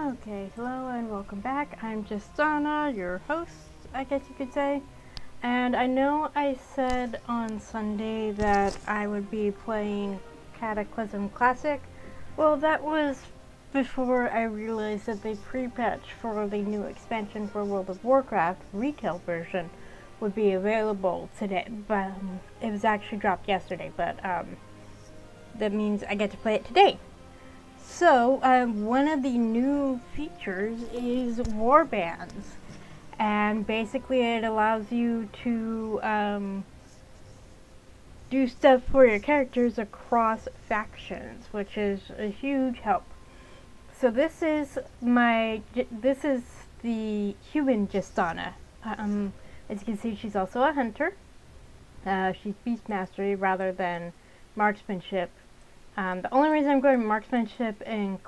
Okay, hello and welcome back. I'm Justana, your host, I guess you could say. And I know I said on Sunday that I would be playing Cataclysm Classic. Well, that was before I realized that the pre-patch for the new expansion for World of Warcraft retail version would be available today. But it was actually dropped yesterday, but that means I get to play it today. So, one of the new features is Warbands, and basically it allows you to do stuff for your characters across factions, which is a huge help. So this is the human Justana. As you can see, she's also a hunter. She's beast mastery rather than marksmanship. The only reason I'm going marksmanship in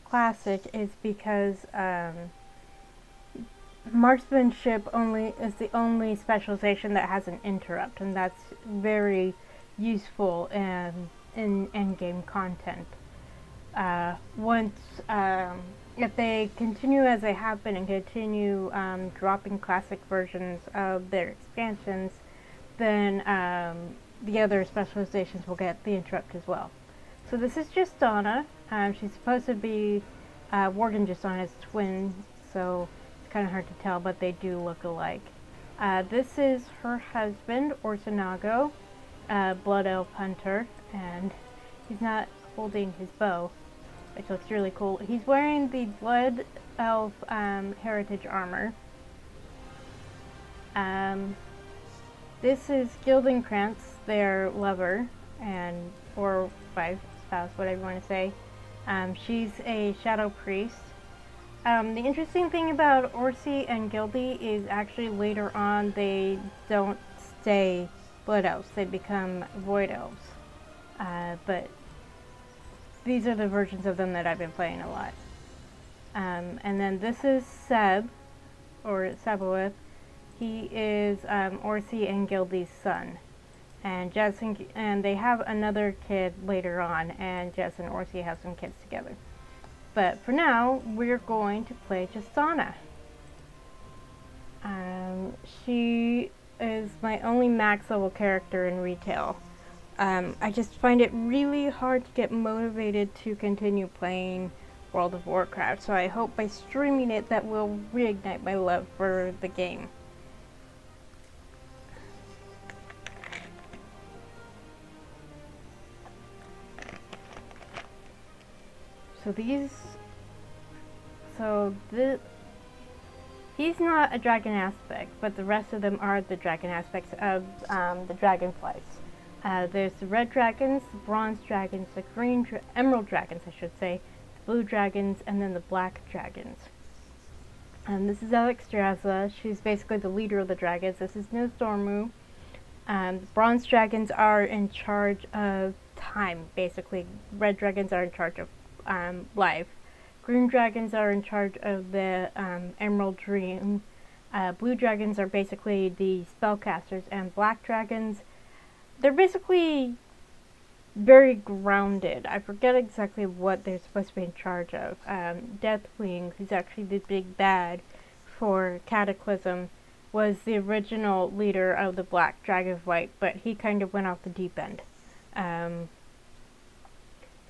Classic is because marksmanship is the only specialization that has an interrupt, and that's very useful in endgame content. If they continue as they have been and continue dropping Classic versions of their expansions, then the other specializations will get the interrupt as well. So this is Justana. She's supposed to be Worgen Justana's twin, so it's kind of hard to tell, but they do look alike. This is her husband, Orsonago, Blood Elf Hunter, and he's not holding his bow, which looks really cool. He's wearing the Blood Elf Heritage armor. This is Gildenkrantz, their lover, or wife, spouse, whatever you want to say. She's a shadow priest. The interesting thing about Orsi and Gildy is actually later on they don't stay blood elves, they become void elves. But these are the versions of them that I've been playing a lot. And then this is Seb, or Saboeth. He is Orsi and Gildy's son. And Jess and they have another kid later on, and Jess and Orsi have some kids together. But for now, we're going to play Justana. She is my only max level character in retail. I just find it really hard to get motivated to continue playing World of Warcraft, so I hope by streaming it that will reignite my love for the game. He's not a dragon aspect, but the rest of them are the dragon aspects of the dragonflies. There's the red dragons, the bronze dragons, the emerald dragons, I should say, the blue dragons, and then the black dragons. This is Alexstrasza. She's basically the leader of the dragons. This is Nozdormu. The bronze dragons are in charge of time, basically. Red dragons are in charge of life. Green dragons are in charge of the Emerald Dream. Blue dragons are basically the spellcasters, and black dragons, they're basically very grounded. I forget exactly what they're supposed to be in charge of. Deathwing, who's actually the big bad for Cataclysm, was the original leader of the Black Dragonflight, but he kind of went off the deep end.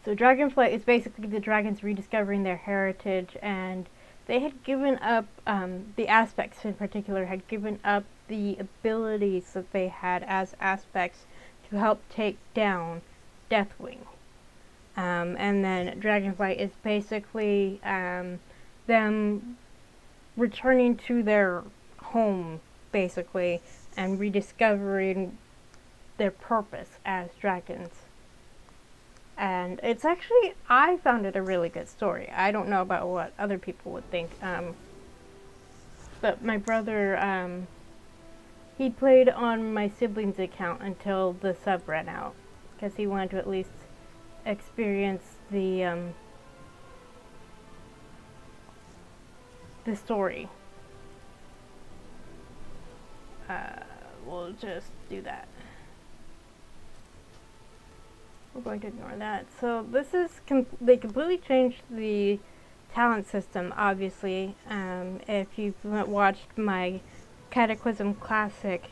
So Dragonflight is basically the dragons rediscovering their heritage, and they had given up, the aspects in particular, had given up the abilities that they had as aspects to help take down Deathwing. And then Dragonflight is basically them returning to their home, basically, and rediscovering their purpose as dragons. And it's actually, I found it a really good story. I don't know about what other people would think. But my brother, he played on my sibling's account until the sub ran out, because he wanted to at least experience the story. We'll just do that. We're going to ignore that. So this is, they completely changed the talent system, obviously. If you've watched my Cataclysm Classic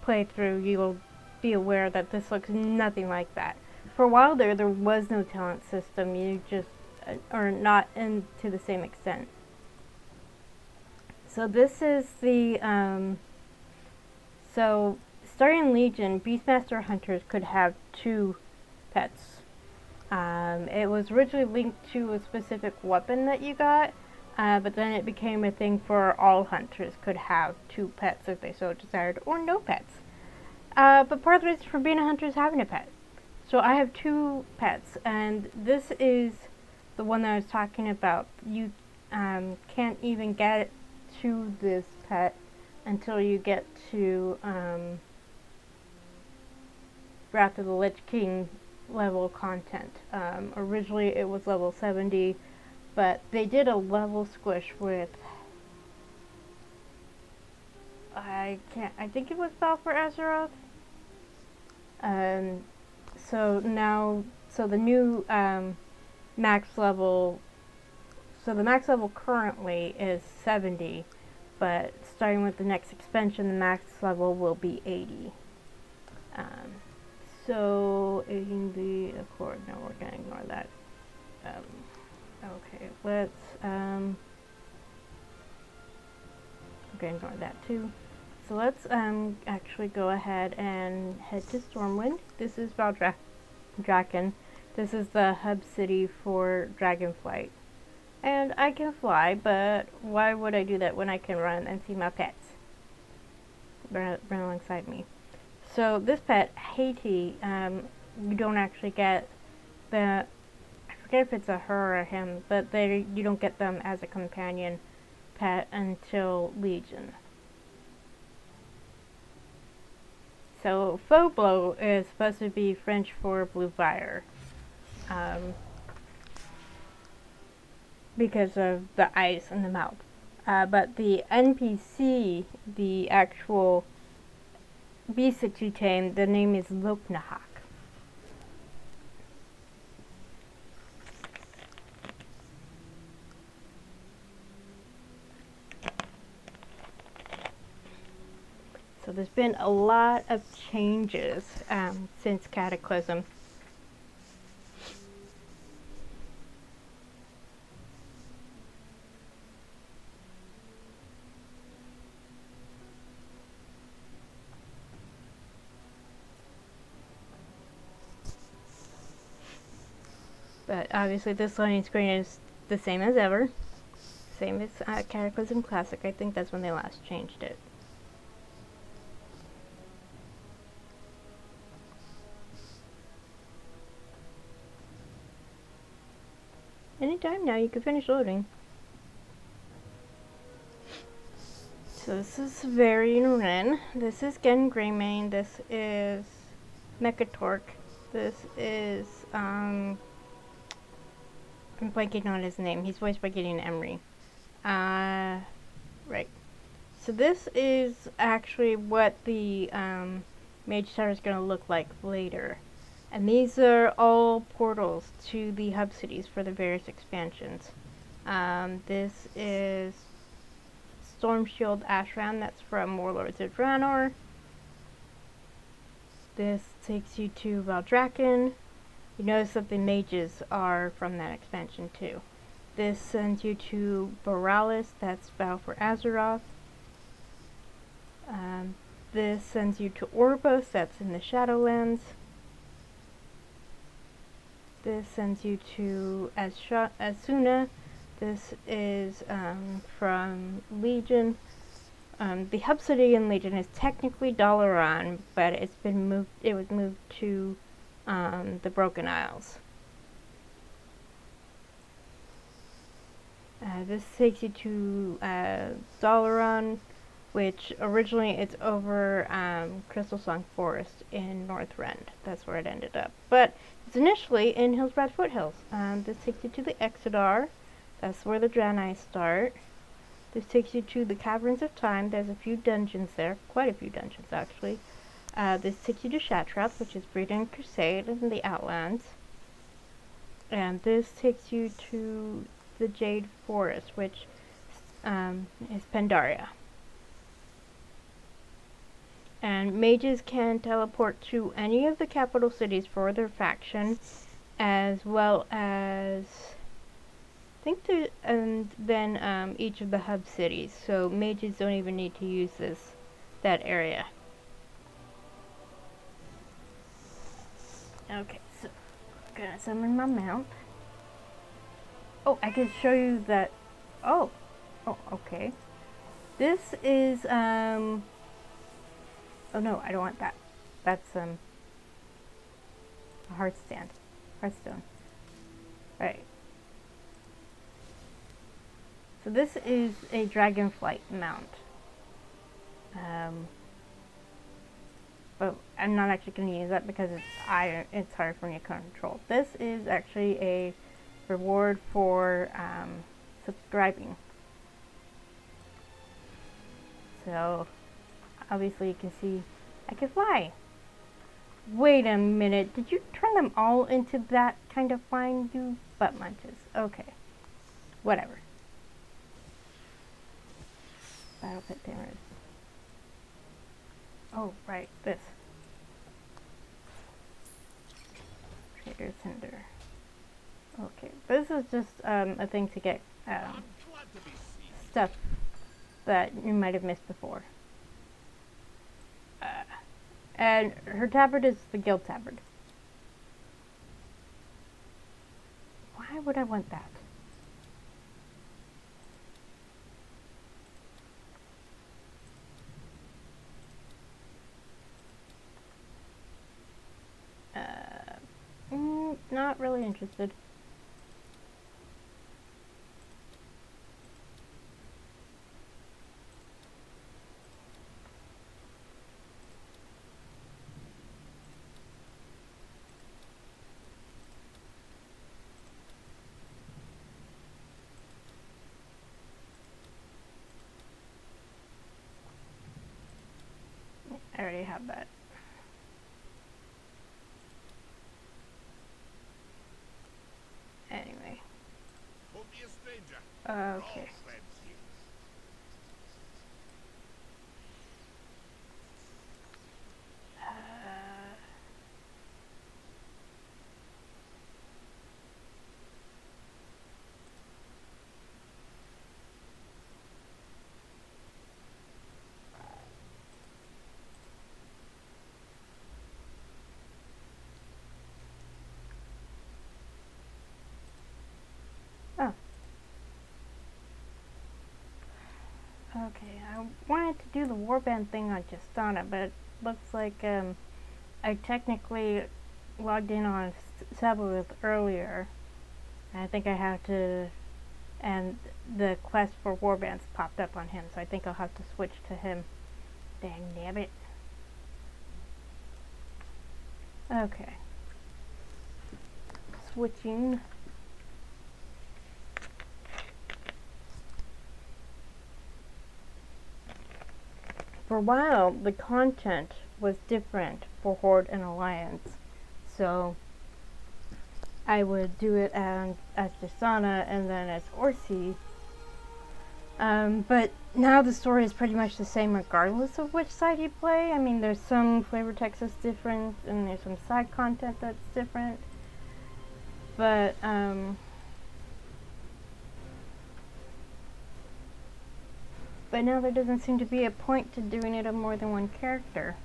playthrough, you'll be aware that this looks nothing like that. For a while there was no talent system. You just or not to the same extent. So this is the so starting Legion, Beastmaster Hunters could have 2 pets. It was originally linked to a specific weapon that you got, but then it became a thing for all hunters could have 2 pets if they so desired, or no pets. But part of the reason for being a hunter is having a pet. So I have 2 pets, and this is the one that I was talking about. You can't even get to this pet until you get to Wrath of the Lich King level content. Originally it was level 70, but they did a level squish with I think it was Balfour Azeroth. So the new max level, so the max level currently is 70, but starting with the next expansion, the max level will be 80. So in the Accord, no, we're gonna ignore that. Okay, let's we're gonna ignore that too. So let's actually go ahead and head to Stormwind. This is Valdrakken. This is the hub city for Dragonflight. And I can fly, but why would I do that when I can run and see my pets run alongside me? So this pet, Haiti, you don't actually get I forget if it's a her or a him, but you don't get them as a companion pet until Legion. So Faux is supposed to be French for blue fire, because of the ice in the mouth. But the NPC, the actual beast that you tame, the name is Loknahak. So there's been a lot of changes since Cataclysm. But obviously this loading screen is the same as ever. Same as Cataclysm Classic. I think that's when they last changed it. Anytime now, you can finish loading. So this is Varian Wren. This is Gen Greymane. This is Mechatork. This is I'm blanking on his name. He's voiced by Gideon Emery. Right. So this is actually what the Mage Tower is going to look like later. And these are all portals to the hub cities for the various expansions. This is Stormshield Ashran, that's from Warlords of Draenor. This takes you to Valdrakken. You notice that the mages are from that expansion too. This sends you to Boralis, that's Balfour Azeroth. This sends you to Oribos, that's in the Shadowlands. This sends you to Asuna. This is from Legion. The hub city in Legion is technically Dalaran, but it's been moved. It was moved to the Broken Isles. This takes you to Dalaran, which originally it's over Crystal Song Forest in Northrend. That's where it ended up. But it's initially in Hillsbrad Foothills. This takes you to the Exodar. That's where the Draenei start. This takes you to the Caverns of Time. There's a few dungeons there. Quite a few dungeons, actually. This takes you to Shatrath, which is Breeden Crusade in the Outlands. And this takes you to the Jade Forest, which is Pandaria. And mages can teleport to any of the capital cities for their faction, as well as and then each of the hub cities. So mages don't even need to use that area. Okay, so I'm gonna summon my mount. Oh, I can show you that. Oh, okay. This is oh no, I don't want that. That's a Hearthstone. Right. So this is a Dragonflight mount. But I'm not actually going to use that because it's hard for me to control. This is actually a reward for subscribing. So obviously you can see I can fly. Wait a minute, did you turn them all into that kind of flying, you butt munches? Okay, whatever. Battle Pit Tamers. Oh, right, this. Trader Cinder. Okay, this is just a thing to get stuff that you might have missed before. And her tabard is the Guild Tabard. Why would I want that? Not really interested. I already have that. Anyway. Okay. Okay, I wanted to do the Warband thing on Justana, but it looks like I technically logged in on Sabbath earlier. I think I have to, and the quest for Warbands popped up on him, so I think I'll have to switch to him. Dang nabbit. Okay. Switching. For a while, the content was different for Horde and Alliance, so I would do it as Jasana and then as Orsi. But now the story is pretty much the same regardless of which side you play. I mean, there's some flavor text that's different, and there's some side content that's different. But, but now there doesn't seem to be a point to doing it on more than one character.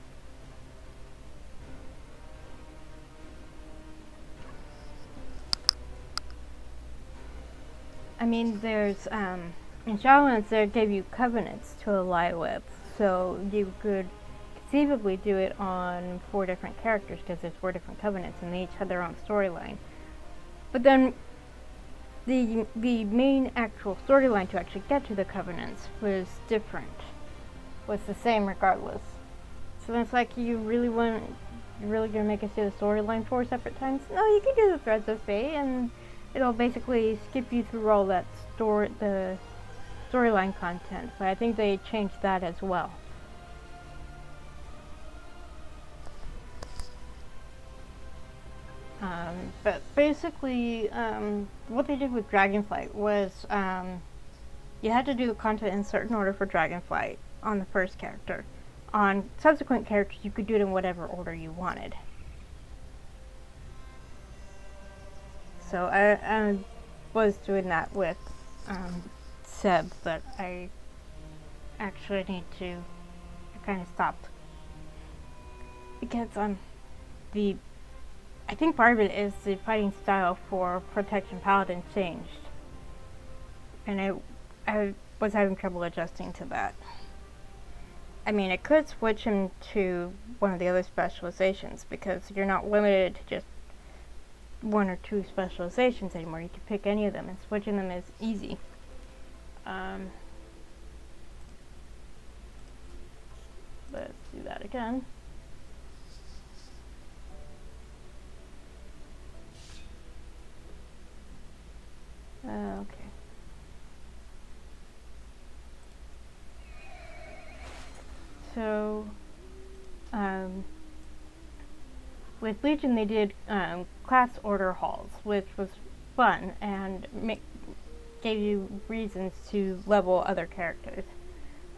I mean, there's, in Shadowlands there gave you covenants to ally with, so you could conceivably do it on 4 different characters because there's 4 different covenants and they each had their own storyline. But then the main actual storyline to actually get to the covenants was different, was the same regardless. So then it's like, you're really gonna make us do the storyline 4 separate times? No, you can do the Threads of Fate, and it'll basically skip you through all that the storyline content. But I think they changed that as well. But basically, what they did with Dragonflight was you had to do the content in a certain order for Dragonflight on the first character. On subsequent characters, you could do it in whatever order you wanted. So I was doing that with Seb, but I actually need to. I kind of stopped because I think part of it is the fighting style for Protection Paladin changed, and I was having trouble adjusting to that. I mean, I could switch him to one of the other specializations because you're not limited to just one or two specializations anymore. You can pick any of them, and switching them is easy. Let's do that again. Okay. So, with Legion they did class order halls, which was fun and gave you reasons to level other characters.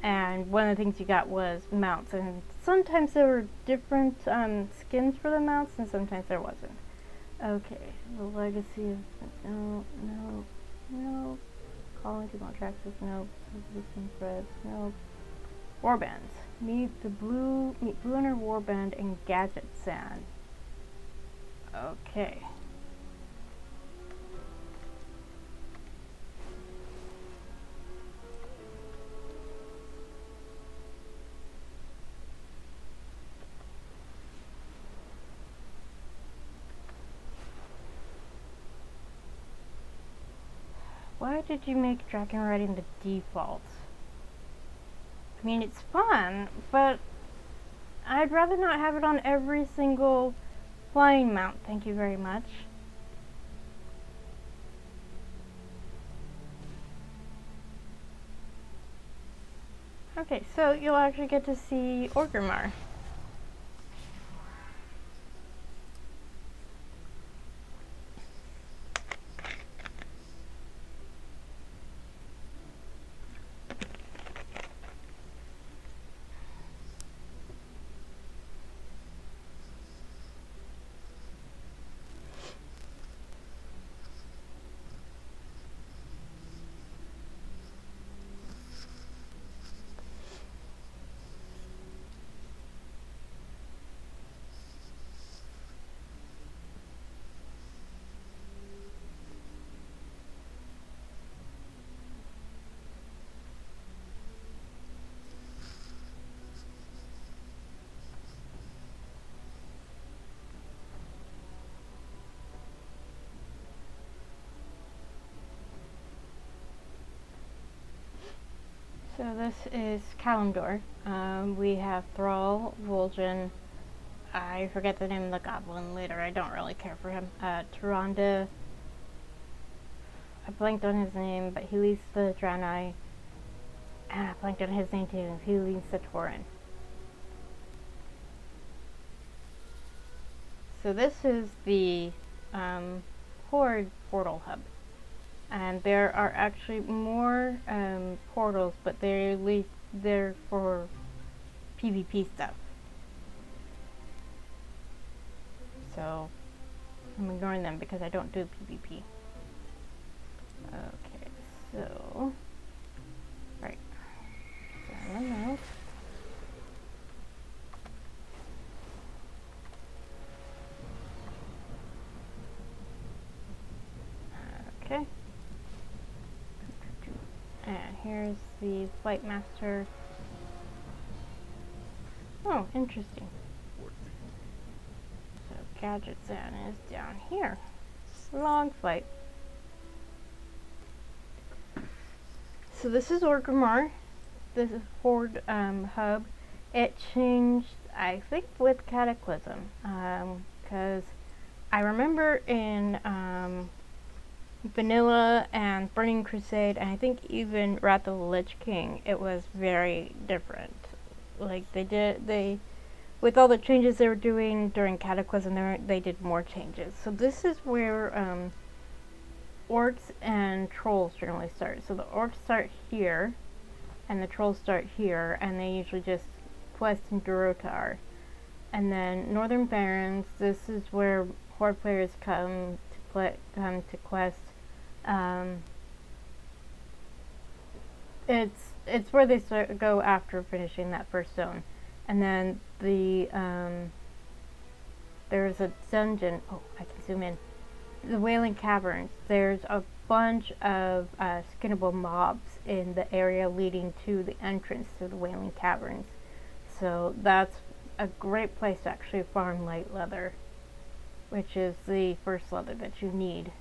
And one of the things you got was mounts, and sometimes there were different skins for the mounts, and sometimes there wasn't. Okay, the legacy of no. Calling to Montraxis, no. Resisting threads, no. Warbands. Meet Blue Inner Warband and Gadget Sand. Okay. Why did you make dragon riding the default? I mean, it's fun, but I'd rather not have it on every single flying mount, thank you very much. Okay, so you'll actually get to see Orgrimmar. So this is Kalimdor. We have Thrall, Vol'jin, I forget the name of the goblin later, I don't really care for him. Tyrande, I blanked on his name, but he leads the Draenei. And I blanked on his name too, he leads the Tauren. So this is the Horde portal hub. And there are actually more portals, but they're there for PvP stuff. So I'm ignoring them because I don't do PvP. Okay, so right. So I know. Okay. And here's the Flight Master. Oh, interesting. So Gadget Zan is down here. Long flight. So this is Orgrimmar. This is Horde hub. It changed, I think, with Cataclysm. Because I remember in Vanilla and Burning Crusade, and I think even Wrath of the Lich King, it was very different. Like they with all the changes they were doing during Cataclysm, they did more changes. So this is where orcs and trolls generally start. So the orcs start here, and the trolls start here, and they usually just quest in Durotar. And then Northern Barrens, this is where Horde players come to quest. It's where they go after finishing that first zone. And then there's a dungeon. Oh, I can zoom in. The Wailing Caverns. There's a bunch of skinnable mobs in the area leading to the entrance to the Wailing Caverns. So that's a great place to actually farm light leather, which is the first leather that you need.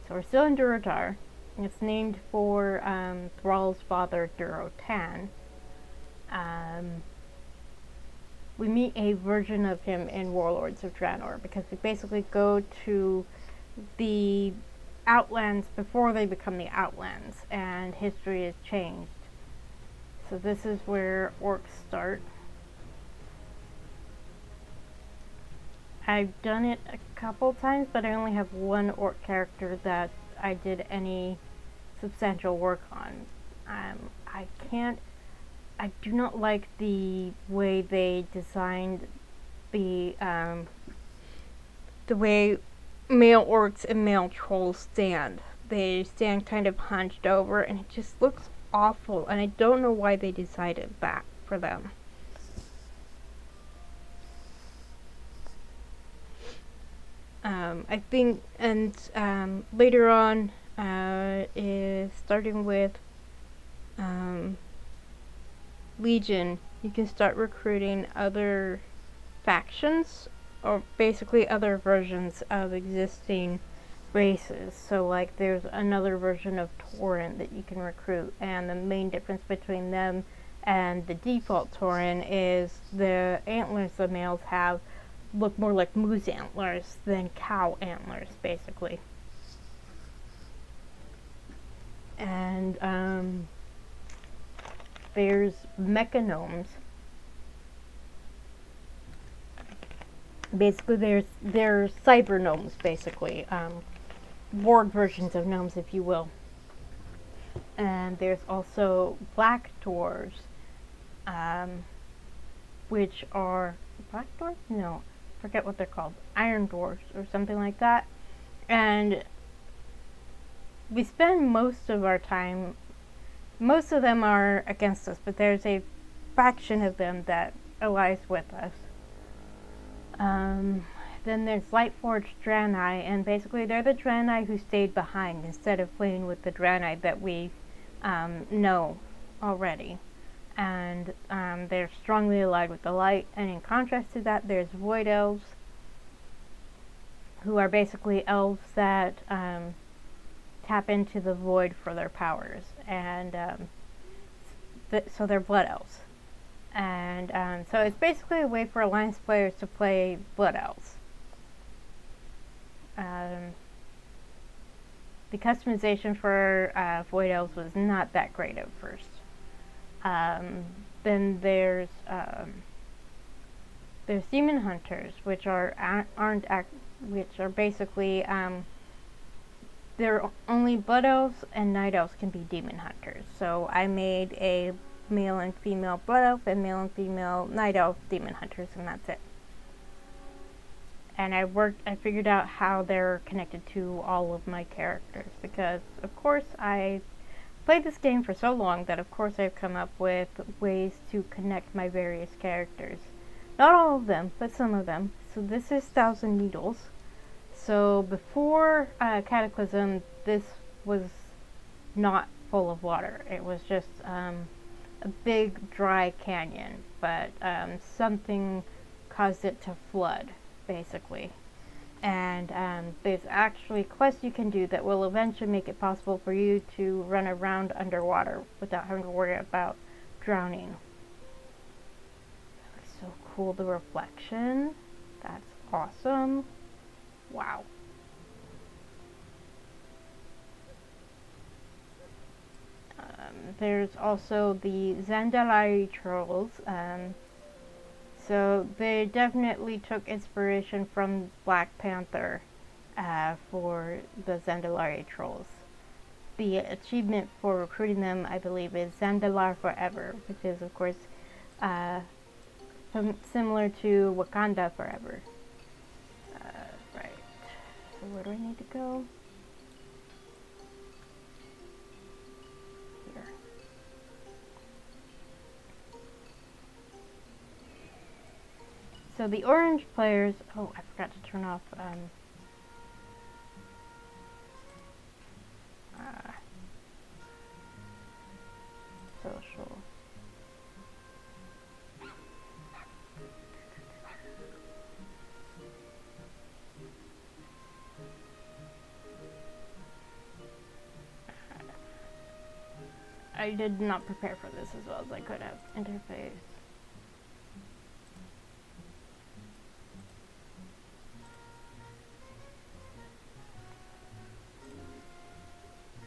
So we're still in Durotar. It's named for Thrall's father, Durotan. We meet a version of him in Warlords of Draenor, because we basically go to the Outlands before they become the Outlands, and history has changed. So this is where orcs start. I've done it a couple times, but I only have one orc character that I did any substantial work on. I do not like the way they designed the way male orcs and male trolls stand. They stand kind of hunched over, and it just looks awful, and I don't know why they decided that for them. I think, and later on, is starting with Legion, you can start recruiting other factions, or basically other versions of existing races. So like there's another version of Tauren that you can recruit, and the main difference between them and the default Tauren is the antlers the males have look more like moose antlers than cow antlers, basically. And there's mechagnomes. Basically, there's cyber gnomes, basically, board versions of gnomes, if you will. And there's also black dwarves, which are black dwarves? No, forget what they're called. Iron dwarves or something like that. And we spend most of our time. Most of them are against us, but there's a faction of them that allies with us. Then there's Lightforged Draenei, and basically they're the Draenei who stayed behind instead of playing with the Draenei that we know already. And they're strongly allied with the light, and in contrast to that, there's Void Elves, who are basically elves that tap into the void for their powers, and so they're blood elves. And so it's basically a way for Alliance players to play blood elves. The customization for Void Elves was not that great at first. Then there's Demon Hunters, which are basically they're only Blood Elves and Night Elves can be Demon Hunters. So I made a male and female Blood Elf and male and female Night Elf Demon Hunters, and that's it. And I figured out how they're connected to all of my characters, because of course I played this game for so long that of course I've come up with ways to connect my various characters. Not all of them, but some of them. So this is Thousand Needles. So before Cataclysm, this was not full of water. It was just a big dry canyon, but something caused it to flood, basically. And there's actually quests you can do that will eventually make it possible for you to run around underwater without having to worry about drowning. That looks so cool, the reflection. That's awesome. Wow. There's also the Zandalari trolls. So they definitely took inspiration from Black Panther for the Zandalari trolls. The achievement for recruiting them, I believe, is Zandalar Forever, which is, of course, similar to Wakanda Forever. Right. So where do I need to go? Here. So the orange players... Oh, I forgot to turn off... social. I did not prepare for this as well as I could have. Interface.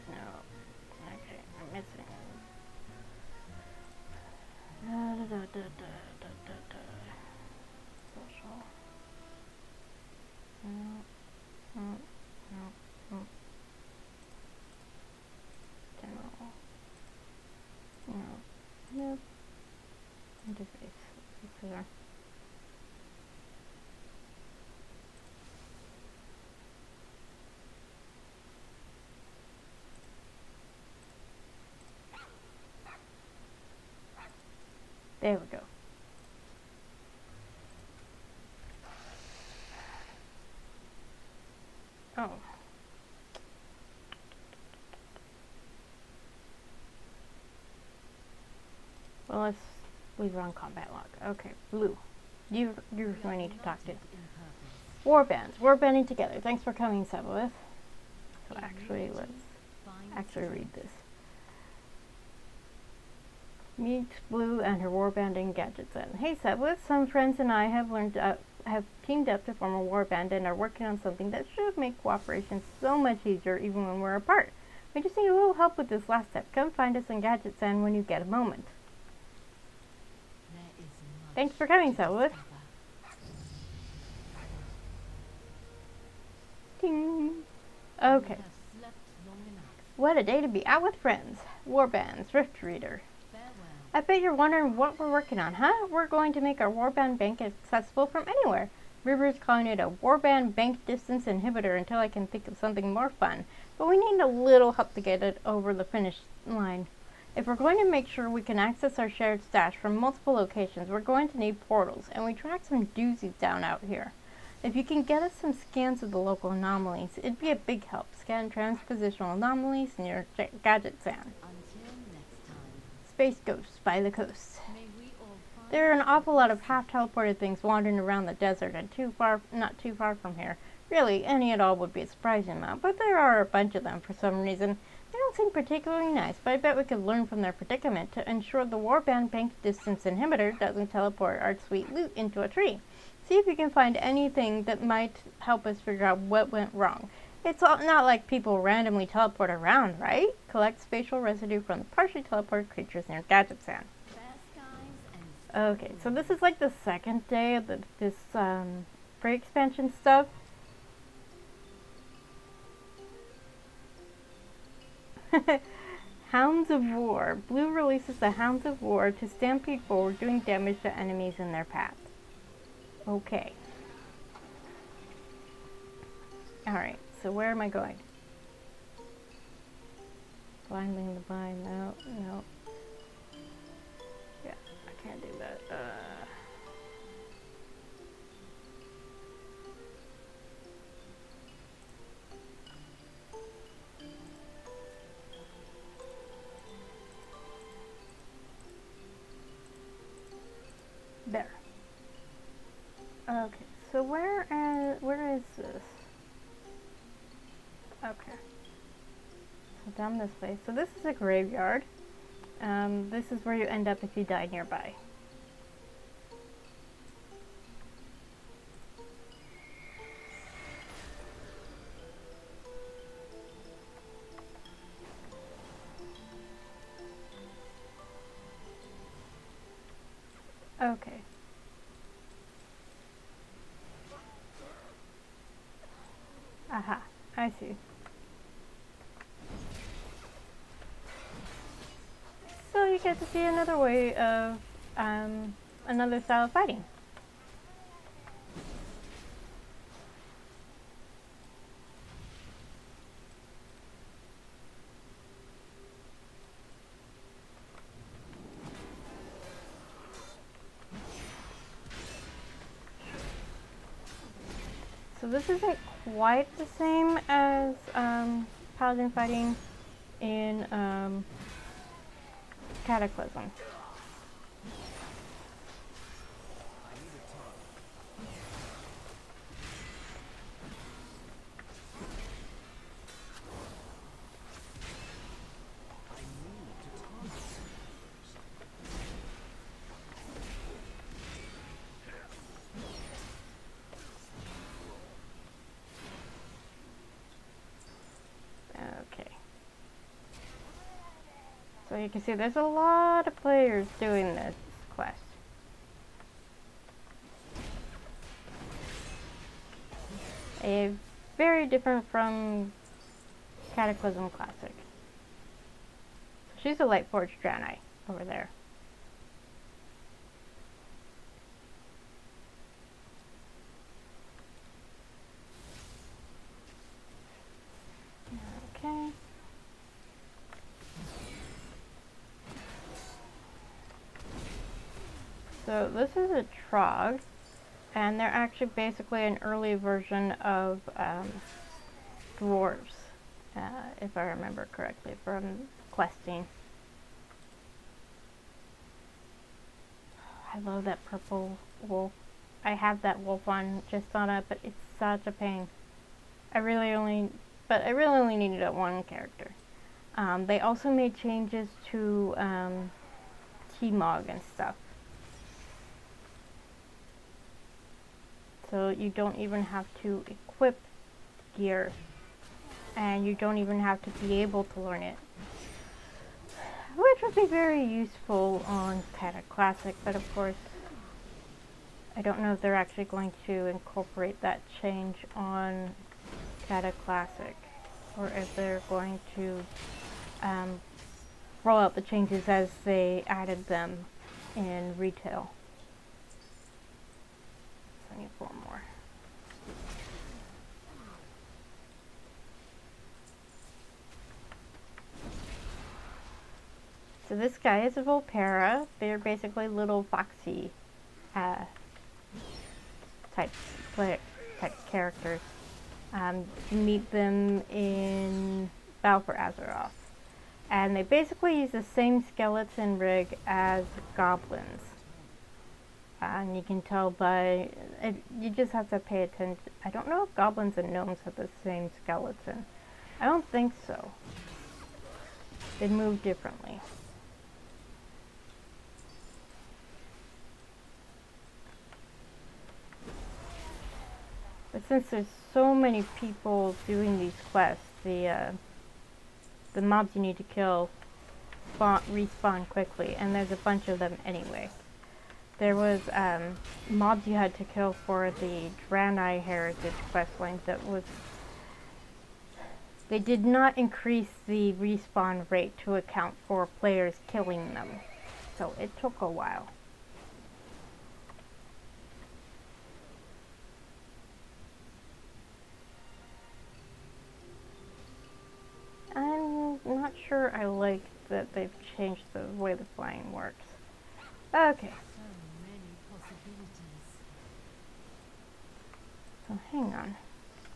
No. Okay, I'm missing. Social. No. General. No. Interface. Clear. There we go. Oh. Well, let's leave it on combat log. Okay, Blue. You're who I need to talk to. Warbands. Warbanding together. Thanks for coming, Sebowith. So actually, let's read this. Meet Blue and her warbanding gadgets in. Hey Sebowith, some friends and I have teamed up to form a warband and are working on something that should make cooperation so much easier even when we're apart. We just need a little help with this last step. Come find us in Gadget Sand when you get a moment. Thanks for coming, Sebowith. Ding. Okay. What a day to be out with friends. Warbands, Rift Reader. I bet you're wondering what we're working on, huh? We're going to make our Warband bank accessible from anywhere. River's calling it a Warband bank distance inhibitor until I can think of something more fun. But we need a little help to get it over the finish line. If we're going to make sure we can access our shared stash from multiple locations, we're going to need portals, and we tracked some doozies down out here. If you can get us some scans of the local anomalies, it'd be a big help. Scan transpositional anomalies near Gadget Sand. Space ghosts by the coast. There are an awful lot of half-teleported things wandering around the desert and not too far from here. Really, any at all would be a surprising amount, but there are a bunch of them for some reason. They don't seem particularly nice, but I bet we could learn from their predicament to ensure the Warband bank distance inhibitor doesn't teleport our sweet loot into a tree. See if you can find anything that might help us figure out what went wrong. It's not like people randomly teleport around, right? Collect spatial residue from the partially teleported creatures near Gadget Sand. Okay, so this is like the second day of this free expansion stuff. Hounds of War. Blue releases the Hounds of War to stampede forward, doing damage to enemies in their path. Okay. Alright, so where am I going? Blinding the blind. No. Yeah, I can't do that. There. Okay, so where is this? Okay. So down this way. So this is a graveyard. This is where you end up if you die nearby. Okay. I see. So you get to see another way of, another style of fighting. So this isn't quite the same as paladin fighting in Cataclysm. Okay. So you can see there's a lot of players doing this quest. Very different from Cataclysm Classic. She's a Lightforged Draenei over there. Okay. So this is a Trog, and they're actually basically an early version of dwarves, if I remember correctly from questing. I love that purple wolf. I have that wolf on just on it, but it's such a pain. I really only needed that one character. They also made changes to T-Mog and stuff. So you don't even have to equip gear, and you don't even have to be able to learn it, which would be very useful on Cata Classic, but of course I don't know if they're actually going to incorporate that change on Cata Classic, or if they're going to roll out the changes as they added them in retail. So I need one more. So this guy is a Volpera. They're basically little foxy type characters. You meet them in Battle for Azeroth. And they basically use the same skeleton rig as goblins. And you can tell by, you just have to pay attention. I don't know if goblins and gnomes have the same skeleton. I don't think so. They move differently. But since there's so many people doing these quests, the mobs you need to kill respawn quickly, and there's a bunch of them anyway. There was mobs you had to kill for the Draenei Heritage questline that was... They did not increase the respawn rate to account for players killing them, so it took a while. I'm not sure I like that they've changed the way the flying works. Okay. So hang on.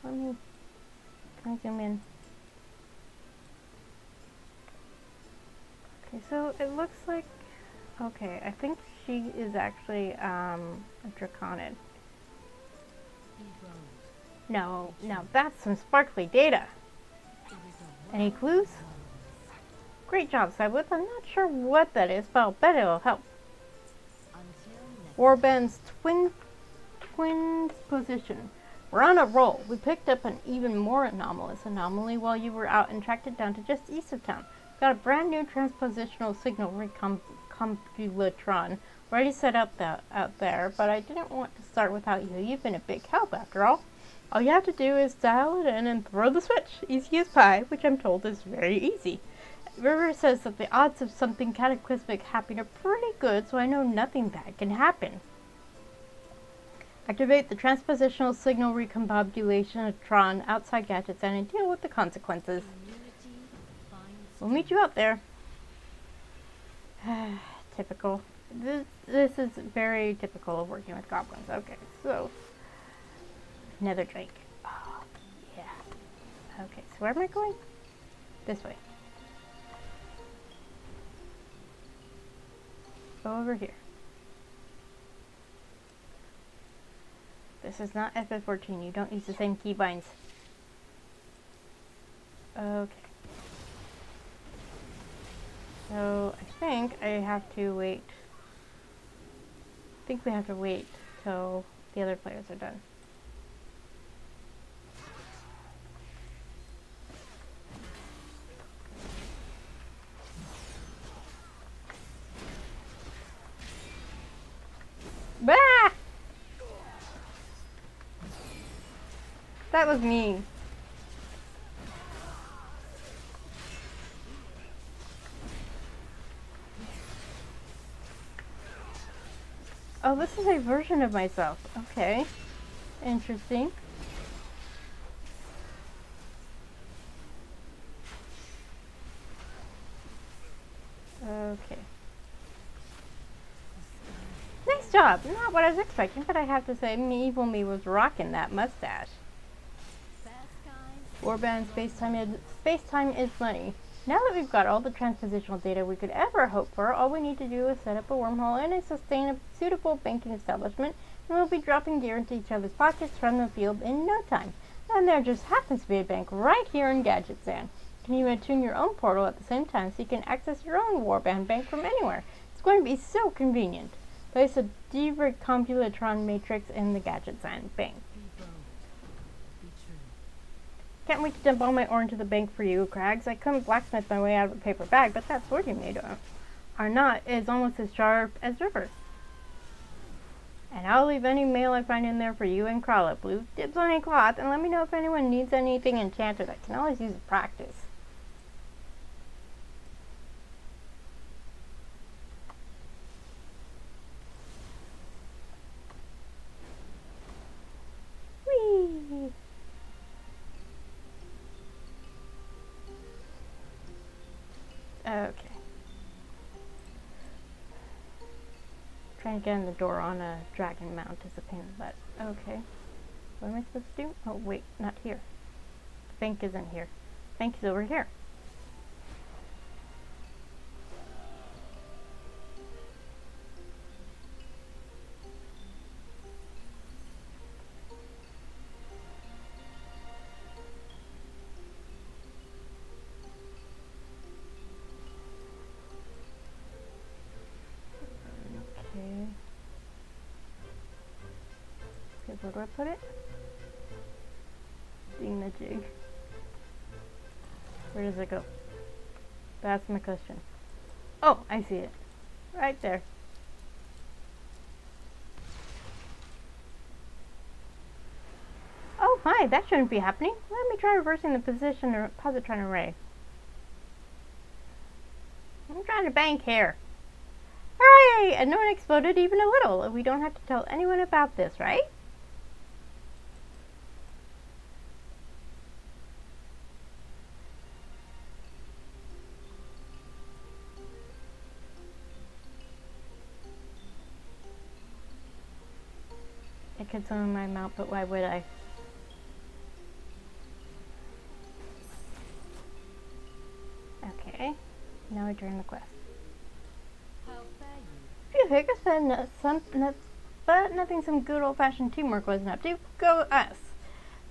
Can I zoom in? Okay, so it looks like, okay, I think she is actually a Draconid. No, now that's some sparkly data. Any clues? Great job, Sidewith. I'm not sure what that is, but I'll bet it'll help. Warband's twin position. We're on a roll. We picked up an even more anomalous anomaly while you were out and tracked it down to just east of town. Got a brand new transpositional signal recombulotron already set up out there, but I didn't want to start without you. You've been a big help after all. All you have to do is dial it in and throw the switch. Easy as pie, which I'm told is very easy. River says that the odds of something cataclysmic happening are pretty good, so I know nothing bad can happen. Activate the transpositional signal recombobulation of Tron outside gadgets and deal with the consequences. We'll meet you out there. Typical. This is very typical of working with goblins. Okay, so another drink. Oh, yeah. Okay, so where am I going? This way. Go over here. This is not FF14. You don't use the same keybinds. Okay. So I think I have to wait. I think we have to wait till the other players are done. Bah! That was mean. Oh, this is a version of myself. Okay. Interesting. Okay. Nice job. Not what I was expecting, but I have to say, evil me was rocking that mustache. Warband space-time is money. Now that we've got all the transpositional data we could ever hope for, all we need to do is set up a wormhole and a suitable banking establishment, and we'll be dropping gear into each other's pockets from the field in no time. And there just happens to be a bank right here in Gadgetzan. You can even tune your own portal at the same time so you can access your own Warband bank from anywhere. It's going to be so convenient. Place a derecombulation matrix in the Gadgetzan bank. Can't wait to dump all my ore into the bank for you, Crags. I couldn't blacksmith my way out of a paper bag, but that sword you made our knot is almost as sharp as River's. And I'll leave any mail I find in there for you and Crawler. Blue dibs on a cloth, and let me know if anyone needs anything enchanted. I can always use a practice. Whee! Okay. Trying to get in the door on a dragon mount is a pain in the butt. Okay. What am I supposed to do? Oh, wait, not here. The bank isn't here. The bank is over here. Where do I put it? Thingamajig. Where does it go? That's my question. Oh, I see it. Right there. Oh, hi, that shouldn't be happening. Let me try reversing the position or positron array. I'm trying to bank here. Hooray! And no one exploded even a little. We don't have to tell anyone about this, right? I could summon my mount, but why would I? Okay, now I join the quest. Phew, I guess but nothing some good old-fashioned teamwork wasn't up to. Go us!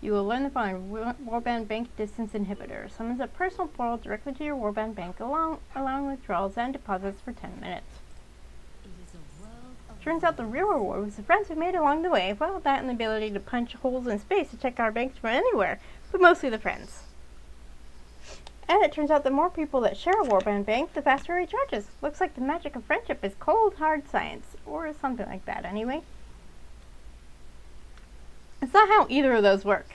You will learn the following. Warband Bank Distance Inhibitor. Summons a personal portal directly to your Warband Bank, allowing withdrawals and deposits for 10 minutes. Turns out the real reward was the friends we made along the way. Well, that and the ability to punch holes in space to check our banks from anywhere, but mostly the friends. And it turns out the more people that share a Warband bank, the faster it recharges. Looks like the magic of friendship is cold, hard science, or something like that anyway. It's not how either of those work.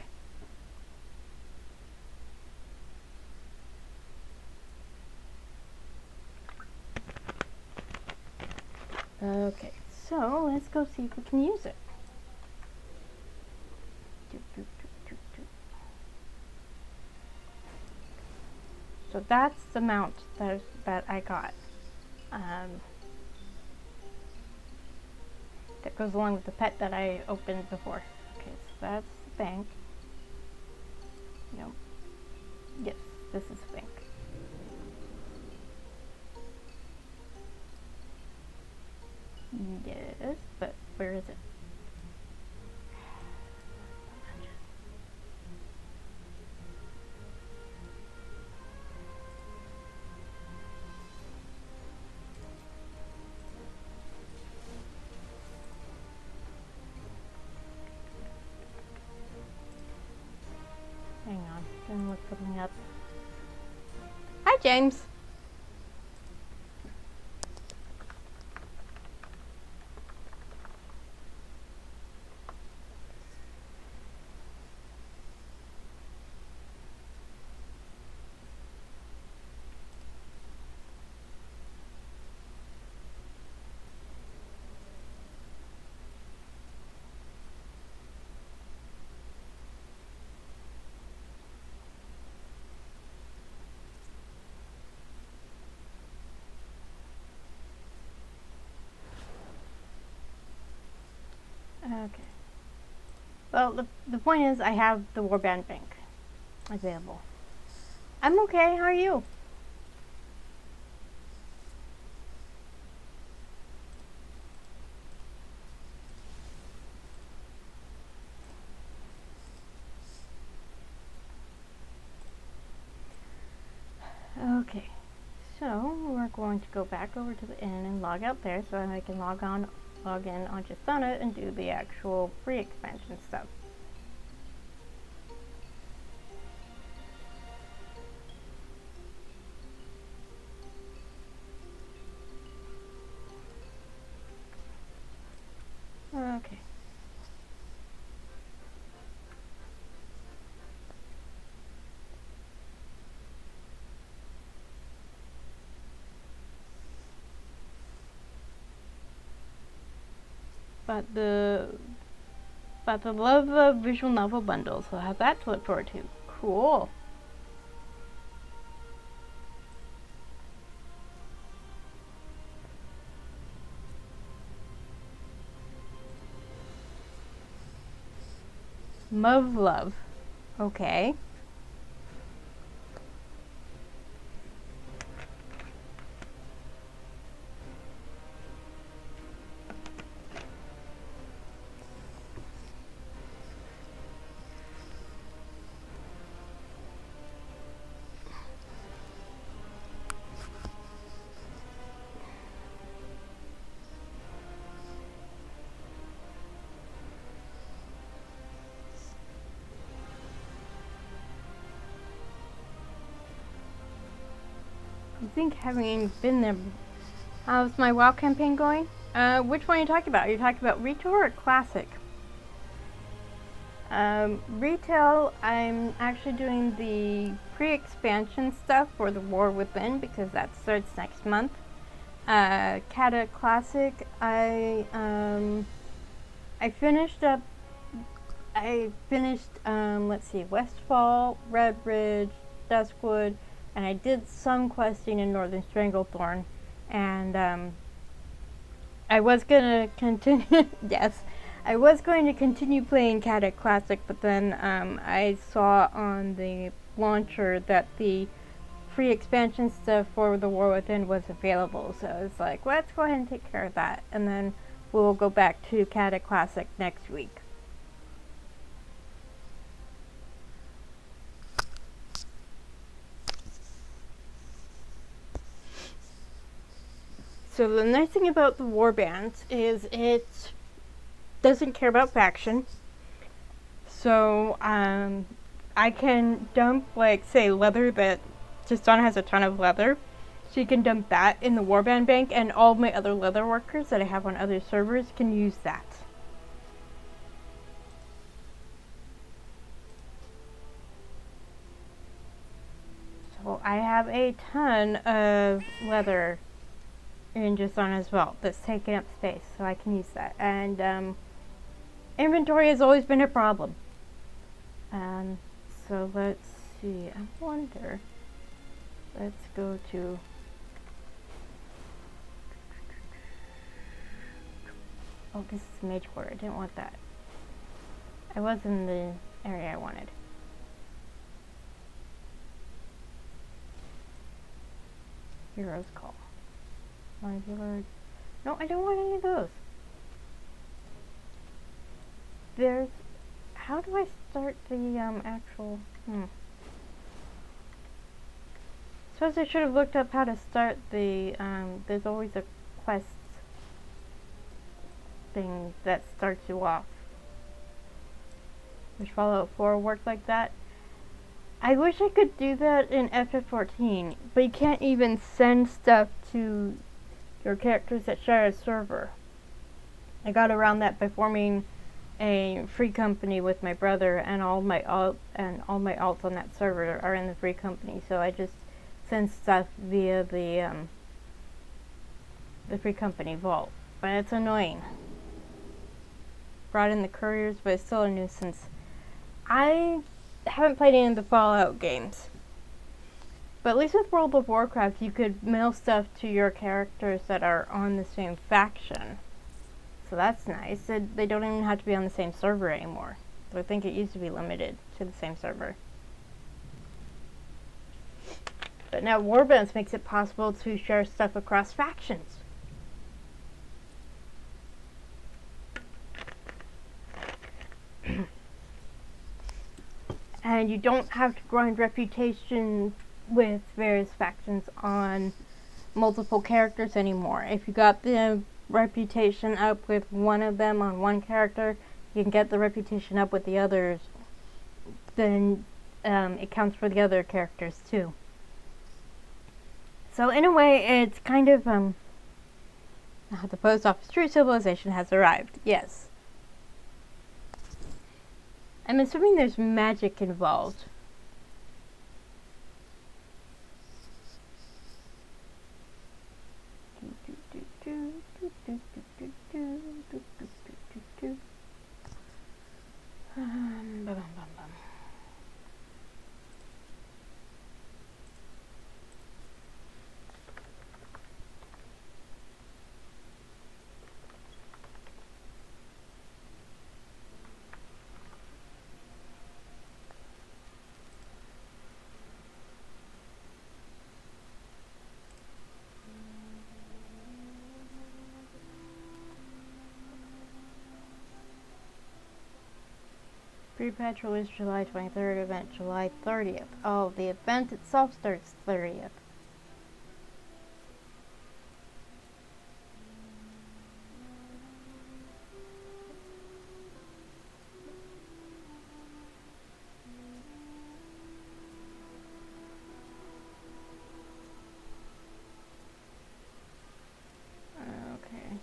Okay, so let's go see if we can use it. So that's the mount that I got. That goes along with the pet that I opened before. Okay, so that's the bank. No. Yes, this is the bank. Yes, but where is it? Hang on, didn't look something up. Hi, James. Okay. Well, the point is I have the Warband bank available. I'm okay, how are you? Okay, so we're going to go back over to the inn and log out there so I can log in on Justona and do the actual pre-expansion stuff. Okay. But the love of visual novel bundle, so I have that to look forward to. Cool. Love. Okay. I think having been there, how's my WoW campaign going? Which one are you talking about? Are you talking about retail or classic? Retail, I'm actually doing the pre-expansion stuff for the War Within because that starts next month. Cata Classic, I finished up. Let's see, Westfall, Red Ridge, Duskwood, and I did some questing in Northern Stranglethorn, and I was gonna continue. Yes, I was going to continue playing Cata Classic, but then I saw on the launcher that the free expansion stuff for the War Within was available, so I was like, let's go ahead and take care of that, and then we'll go back to Cata Classic next week. So the nice thing about the Warband is it doesn't care about faction. So I can dump, like, say, leather that Justana has a ton of leather. So you can dump that in the Warband bank, and all of my other leather workers that I have on other servers can use that. have a ton of leather just on his belt that's taking up space, so I can use that. And inventory has always been a problem. So let's see. I wonder. Let's go to. Oh, this is mage quarter. I didn't want that. I was in the area I wanted. Hero's Call. Modular. No, I don't want any of those. There's. How do I start the actual? Suppose I should have looked up how to start the. There's always a quest thing that starts you off. Which Fallout 4 worked like that. I wish I could do that in FF14, but you can't even send stuff to your characters that share a server. I got around that by forming a free company with my brother, and all my alts on that server are in the free company. So I just send stuff via the free company vault, but it's annoying. Brought in the couriers, but it's still a nuisance. I haven't played any of the Fallout games, but at least with World of Warcraft you could mail stuff to your characters that are on the same faction, so that's nice. They don't even have to be on the same server anymore. So I think it used to be limited to the same server, but now Warband makes it possible to share stuff across factions. And you don't have to grind reputation with various factions on multiple characters anymore. If you got the reputation up with one of them on one character, you can get the reputation up with the others. Then it counts for the other characters too. So in a way, it's kind of the post office. True civilization has arrived. Yes. I'm assuming there's magic involved. Pre-patch release July 23rd, event July 30th. Oh, the event itself starts 30th. Okay.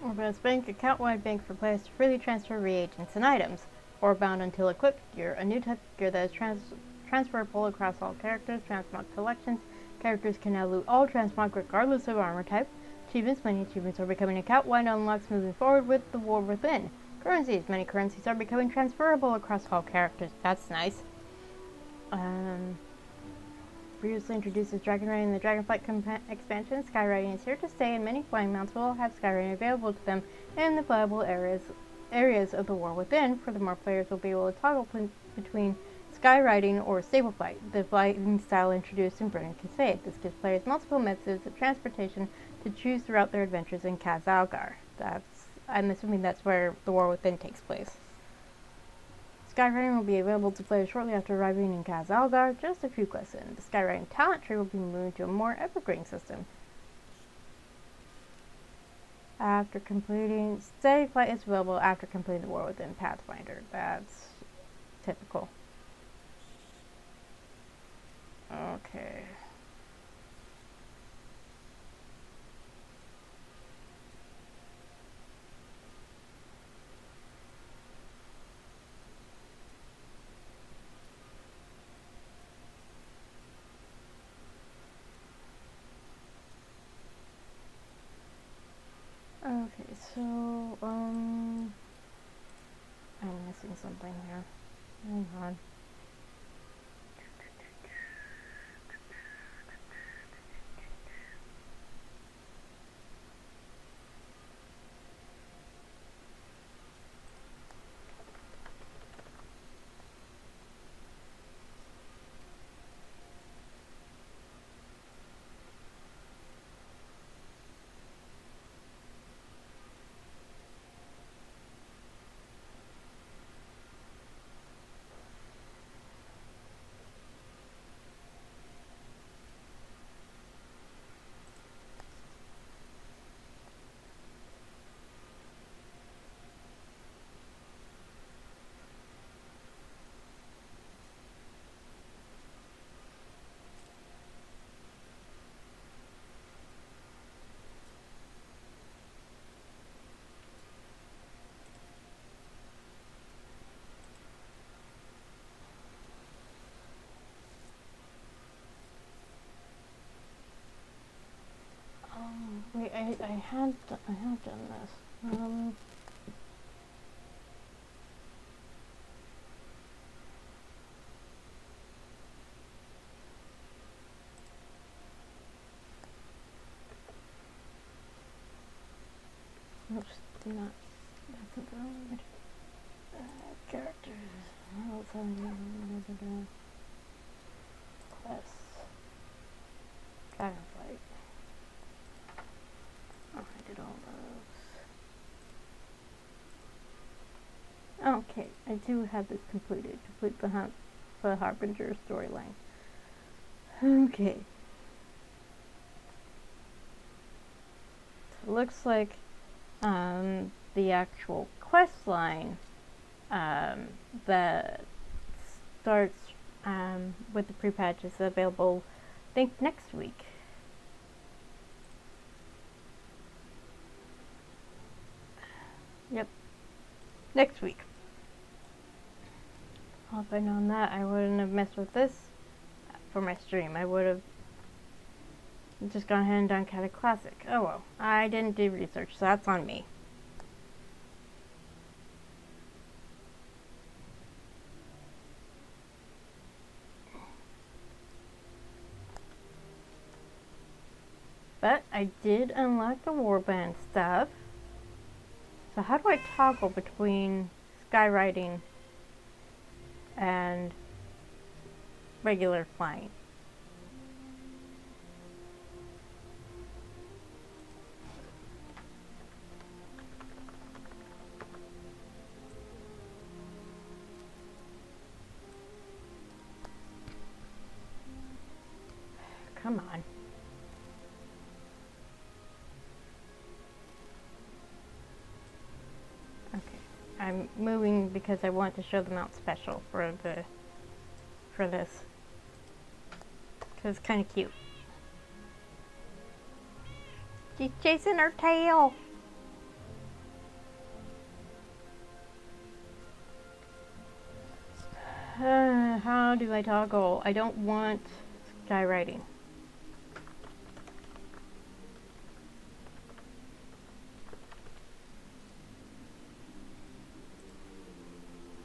Warband's bank, account-wide bank for players to freely transfer reagents and items. Warband until equipped gear, a new type of gear that is transferable across all characters. Transmog collections. Characters can now loot all transmog regardless of armor type. Achievements. Many achievements are becoming account-wide unlocks moving forward with the War Within. Currencies. Many currencies are becoming transferable across all characters. That's nice. Previously introduces Dragon Riding in the Dragonflight expansion. Skyriding is here to stay, and many flying mounts will have Skyriding available to them in the playable areas of the War Within. Furthermore, players will be able to toggle between Skyriding or Stable Flight, the flying style introduced in Brilliant Crusade. This gives players multiple methods of transportation to choose throughout their adventures in Khazalgar. I'm assuming that's where the War Within takes place. Skyriding will be available to players shortly after arriving in Khazalgar. Just a few quests in. The Skyriding talent tree will be moved to a more evergreen system. After completing, steady flight is available after completing the war within Pathfinder. That's typical. Okay. Okay, so, I'm missing something here. Hang on. Wait, I have done this. Oops, not. That's not the wrong image. Characters. Quests. Dragonflight. Oh, I did all those. Okay, I do have this completed. Complete the hunt for the Harbinger storyline. Okay. So it looks like the actual quest line that starts with the pre-patch is available, I think, next week. Yep, next week. Well, if I'd known that, I wouldn't have messed with this for my stream. I would have just gone ahead and done Cata Classic. Oh well, I didn't do research, so that's on me. But I did unlock the Warband stuff. So how do I toggle between skywriting and regular flying? Come on. Okay, I'm moving because I want to show the mount special for this. Because it's kind of cute. She's chasing her tail. How do I toggle? I don't want skywriting.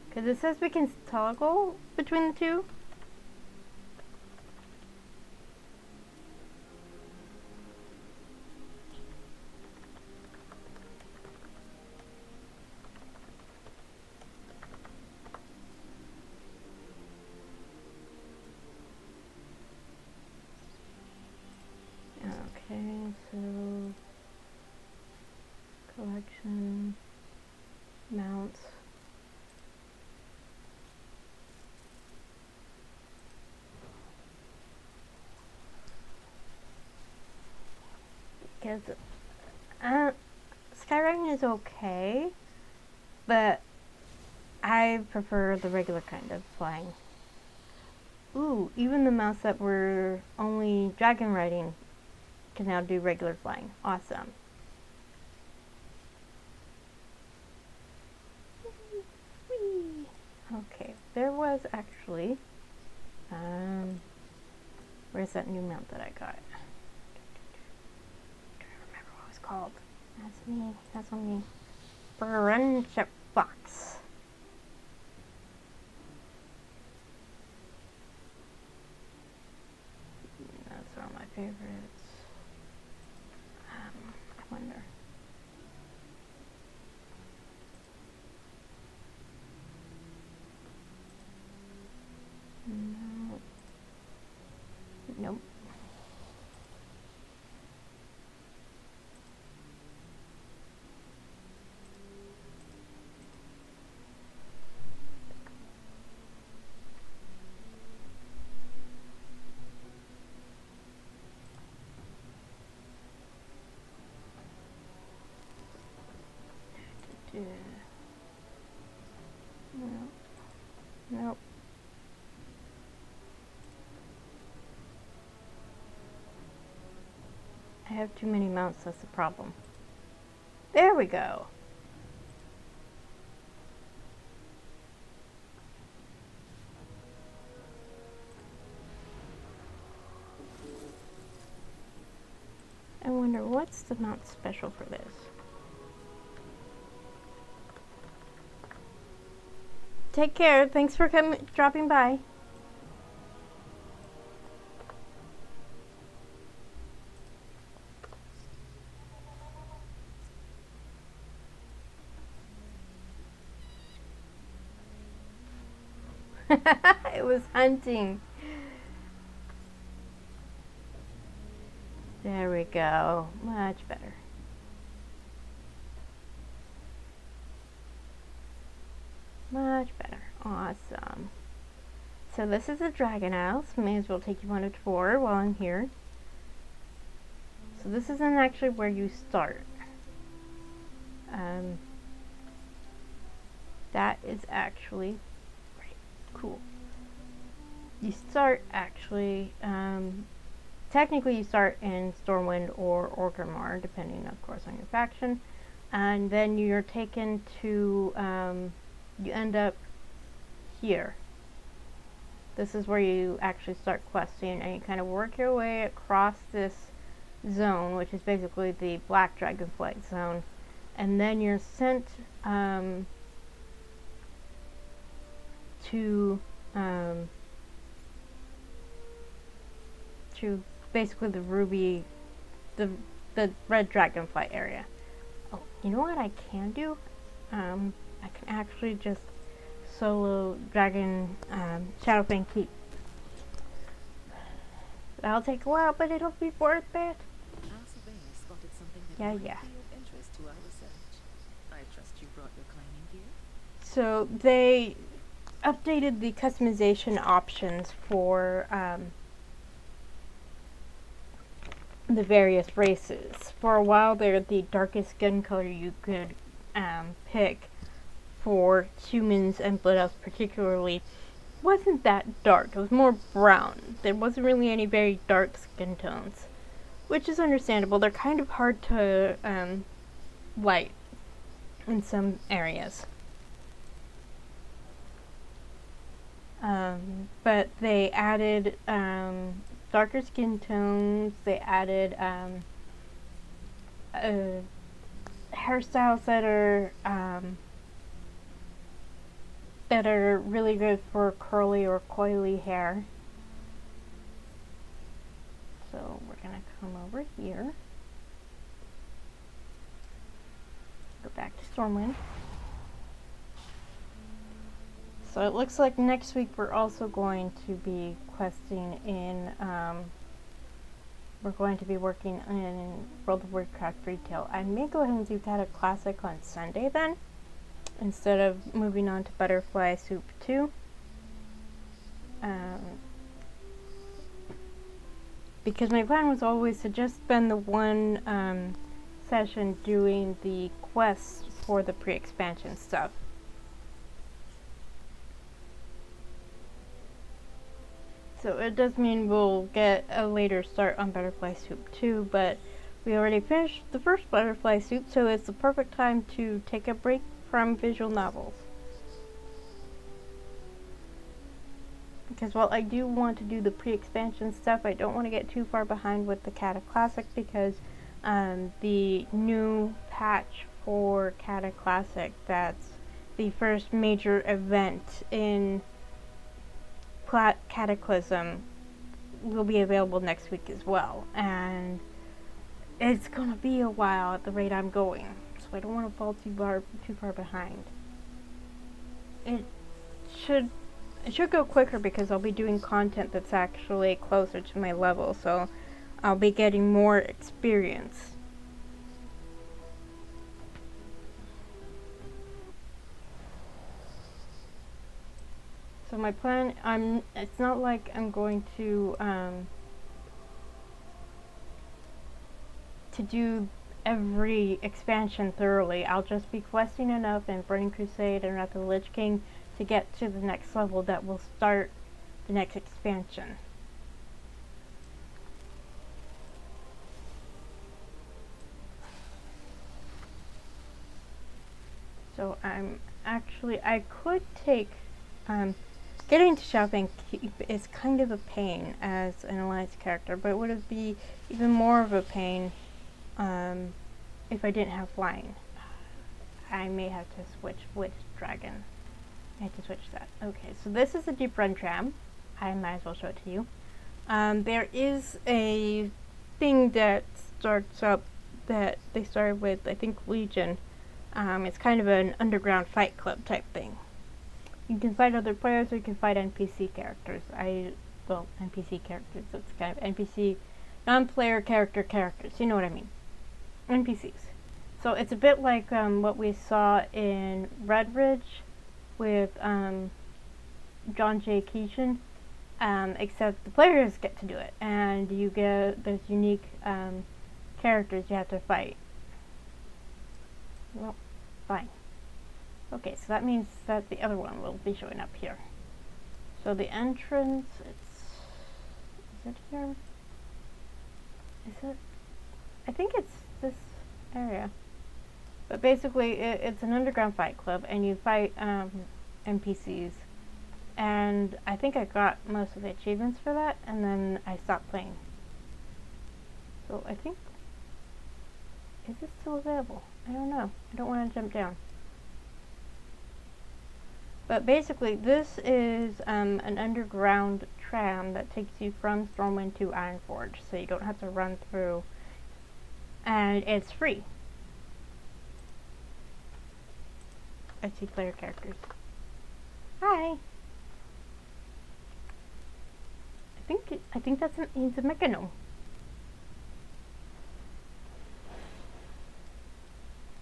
Because it says we can toggle between the two. Okay, so collection, mounts. Because flying is okay, but I prefer the regular kind of flying. Ooh, even the mouse that were only dragon riding can now do regular flying. Awesome. Whee. Okay, there was actually, where's that new mount that I got? I don't remember what it was called. That's me, that's on me. Friendship box. That's one of my favorites. I wonder. No. Nope. No. Nope. I have too many mounts, that's the problem. There we go. I wonder what's the mount special for this? Take care. Thanks for dropping by. It was hunting. There we go. Much better. Much better. Awesome. So this is a dragon house. May as well take you on a tour while I'm here. So this isn't actually where you start. That is actually cool. You start actually, technically you start in Stormwind or Orgrimmar, depending of course on your faction, and then you're taken to, you end up here. This is where you actually start questing, and you kind of work your way across this zone, which is basically the Black Dragonflight zone, and then you're sent to basically the ruby, the red dragonfly area. Oh, you know what I can do? I can actually just solo dragon Shadowfang Keep. That'll take a while, but it'll be worth it. Yeah. I trust you brought your climbing gear. So they updated the customization options for the various races. For a while there, the darkest skin color you could pick for humans and blood elves particularly wasn't that dark. It was more brown. There wasn't really any very dark skin tones, which is understandable. They're kind of hard to light in some areas. But they added darker skin tones. They added hairstyles that are really good for curly or coily hair. So we're gonna come over here. Go back to Stormwind. So it looks like next week we're also going to be questing in, we're going to be working in World of Warcraft retail. I may go ahead and do Cata Classic on Sunday then, instead of moving on to Butterfly Soup 2. Because my plan was always to just spend the one session doing the quests for the pre-expansion stuff. So it does mean we'll get a later start on Butterfly Soup too, but we already finished the first Butterfly Soup, so it's the perfect time to take a break from visual novels. Because while I do want to do the pre-expansion stuff, I don't want to get too far behind with the Cata Classic, because the new patch for Cata Classic, that's the first major event in Cataclysm, will be available next week as well, and it's gonna be a while at the rate I'm going, so I don't want to fall too far behind. It should go quicker because I'll be doing content that's actually closer to my level, so I'll be getting more experience. So my plan, it's not like I'm going to do every expansion thoroughly. I'll just be questing enough in Burning Crusade and Wrath of the Lich King to get to the next level that will start the next expansion. So I could take, getting to shopping is kind of a pain as an Alliance character, but it would be even more of a pain if I didn't have flying. I may have to switch with Dragon. I have to switch that. Okay, so this is a deep run tram. I might as well show it to you. There is a thing that starts up that they started with, I think, Legion. It's kind of an underground fight club type thing. You can fight other players or you can fight NPC characters. NPC characters, so it's kind of NPC, non-player characters, you know what I mean. NPCs. So it's a bit like what we saw in Red Ridge with John J. Keeshan, except the players get to do it, and there's unique characters you have to fight. Well, fine. Okay, so that means that the other one will be showing up here. So the entrance, is it here? Is it? I think it's this area. But basically, it's an underground fight club, and you fight NPCs. And I think I got most of the achievements for that, and then I stopped playing. So I think, is this still available? I don't know. I don't want to jump down. But basically, this is an underground tram that takes you from Stormwind to Ironforge, so you don't have to run through, and it's free. I see player characters. Hi. I think he's a mechanome.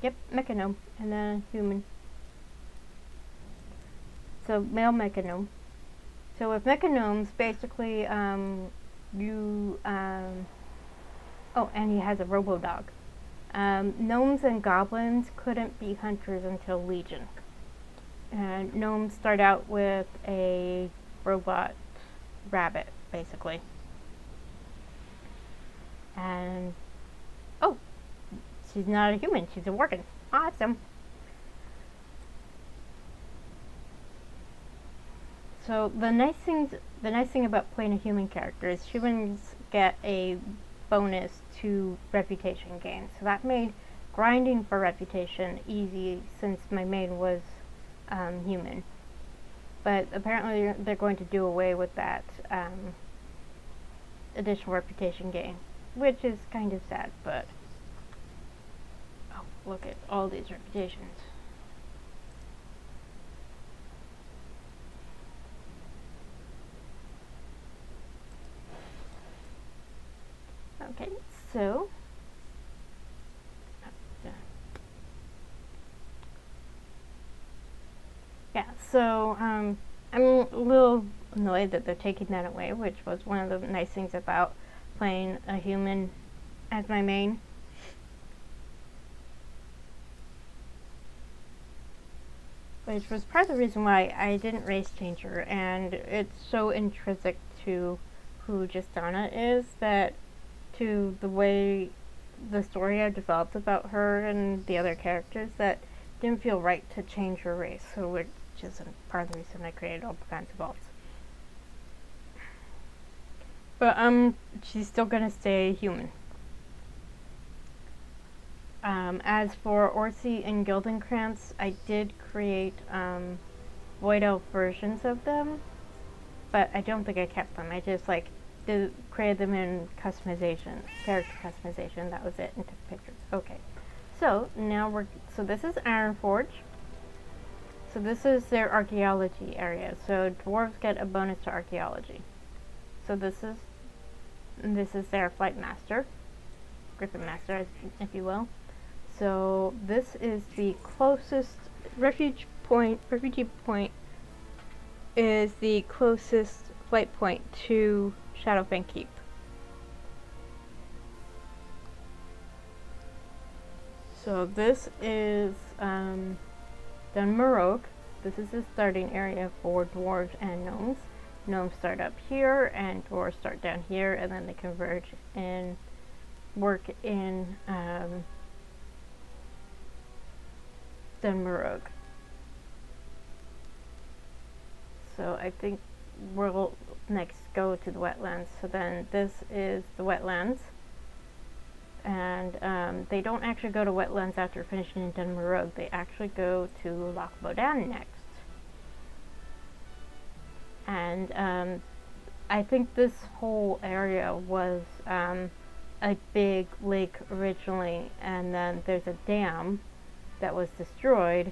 Yep, mechanome, and then human. So male mechanome. So with mechanomes, basically, oh, and he has a robo-dog. Gnomes and goblins couldn't be hunters until Legion. And gnomes start out with a robot rabbit, basically. And, oh, she's not a human, she's a worgen. Awesome. So the nice thing about playing a human character is humans get a bonus to reputation gain. So that made grinding for reputation easy since my main was human. But apparently they're going to do away with that additional reputation gain, which is kind of sad, but oh, look at all these reputations. Okay, so yeah, so I'm a little annoyed that they're taking that away, which was one of the nice things about playing a human as my main. which was part of the reason why I didn't race change her, and it's so intrinsic to who Justana is, that to the way the story I've developed about her and the other characters, that didn't feel right to change her race, so which is part of the reason I created all kinds of alts. But she's still gonna stay human. As for Orsi and Gildenkrantz, I did create Void Elf versions of them, but I don't think I kept them. I just created them in customization, character customization. That was it, and took pictures. Okay, so now so this is Ironforge. So this is their archaeology area. So dwarves get a bonus to archaeology. So this is their flight master, Griffin Master, if you will. So this is the closest refugee point is the closest flight point to Shadowfang Keep. So this is Dunmarog. This is the starting area for dwarves and gnomes. Gnomes start up here and dwarves start down here, and then they converge and work in Dunmarog. So I think we'll next go to the wetlands. So then this is the wetlands, and they don't actually go to wetlands after finishing in Dunmarog. They actually go to Loch Bodan next. And I think this whole area was a big lake originally, and then there's a dam that was destroyed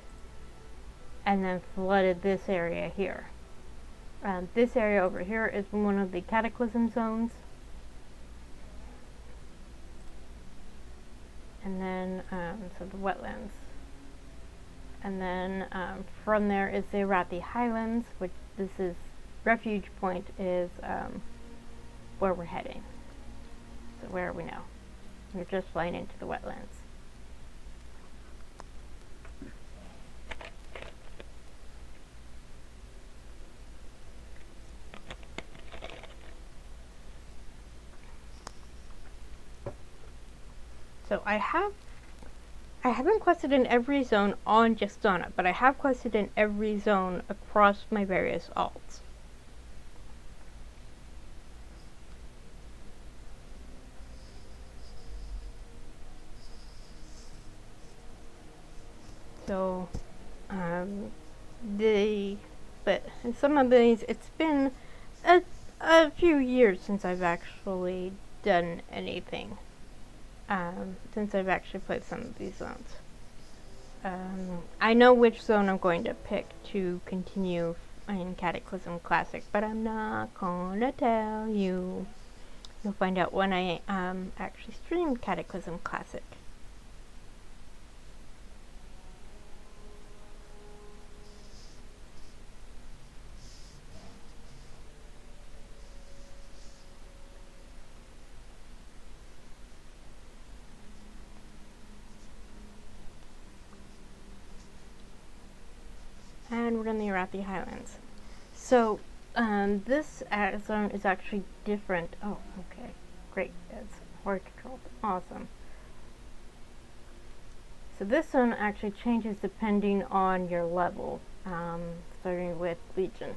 and then flooded this area here. This area over here is one of the cataclysm zones. And then, so the wetlands. And then from there is the Arathi Highlands, which this is, refuge point is where we're heading. So where are we now? We're just flying into the wetlands. So I haven't quested in every zone on Justana, but I have quested in every zone across my various alts. So, but in some of these, it's been a few years since I've actually done anything. Since I've actually played some of these zones. I know which zone I'm going to pick to continue in Cataclysm Classic, but I'm not gonna tell you. You'll find out when I actually stream Cataclysm Classic. And we're in the Arathi Highlands. So, this zone is actually different. Oh, okay. Great. It's horde controlled. Awesome. So this zone actually changes depending on your level, starting with Legion.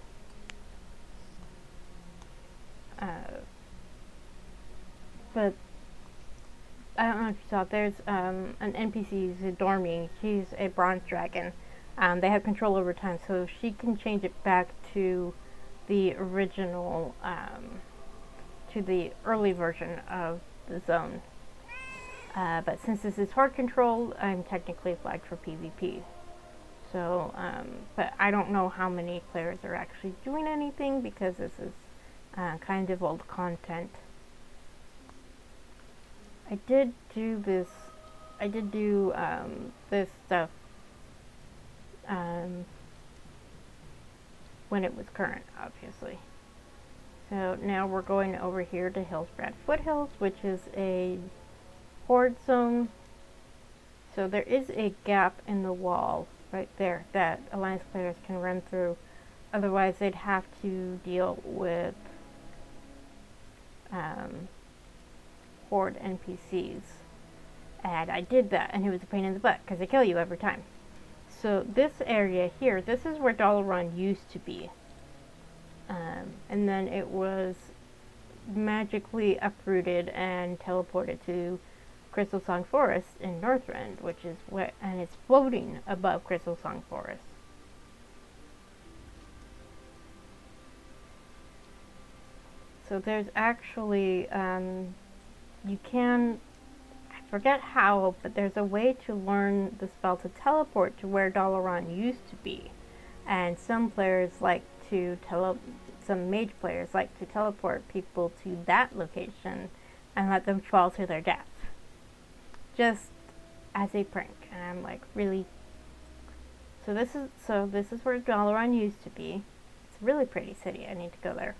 But I don't know if you saw, there's an NPC, Zidormi. She's a bronze dragon. They have control over time, so she can change it back to the original, to the early version of the zone. But since this is horde control, I'm technically flagged for PvP. So, but I don't know how many players are actually doing anything, because this is kind of old content. I did do this stuff when it was current, obviously. So now we're going over here to Hillsbrad Foothills, which is a horde zone. So there is a gap in the wall right there that Alliance players can run through. Otherwise, they'd have to deal with Horde NPCs. And I did that, and it was a pain in the butt, because they kill you every time. So this area here, this is where Dalaran used to be. And then it was magically uprooted and teleported to Crystal Song Forest in Northrend, which is what, and it's floating above Crystal Song Forest. So there's actually, you can, I forget how, but there's a way to learn the spell to teleport to where Dalaran used to be. And some players like to some mage players like to teleport people to that location and let them fall to their death. Just as a prank. And I'm like, really? So this is where Dalaran used to be. It's a really pretty city. I need to go there.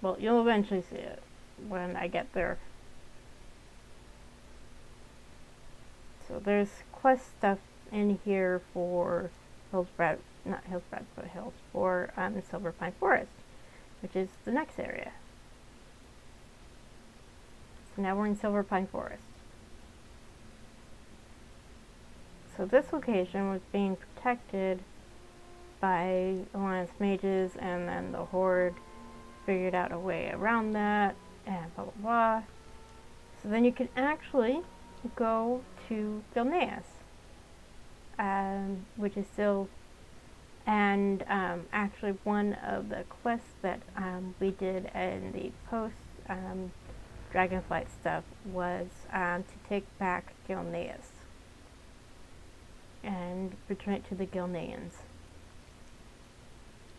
Well, you'll eventually see it when I get there. So there's quest stuff in here for Hillsbrad, not Hillsbrad, but Hills, for Silver Pine Forest, which is the next area. So now we're in Silver Pine Forest. So this location was being protected by Alliance mages, and then the Horde figured out a way around that, and blah blah blah. So then you can actually go to Gilneas, which is still, and actually one of the quests that we did in the post Dragonflight stuff was to take back Gilneas and return it to the Gilneans.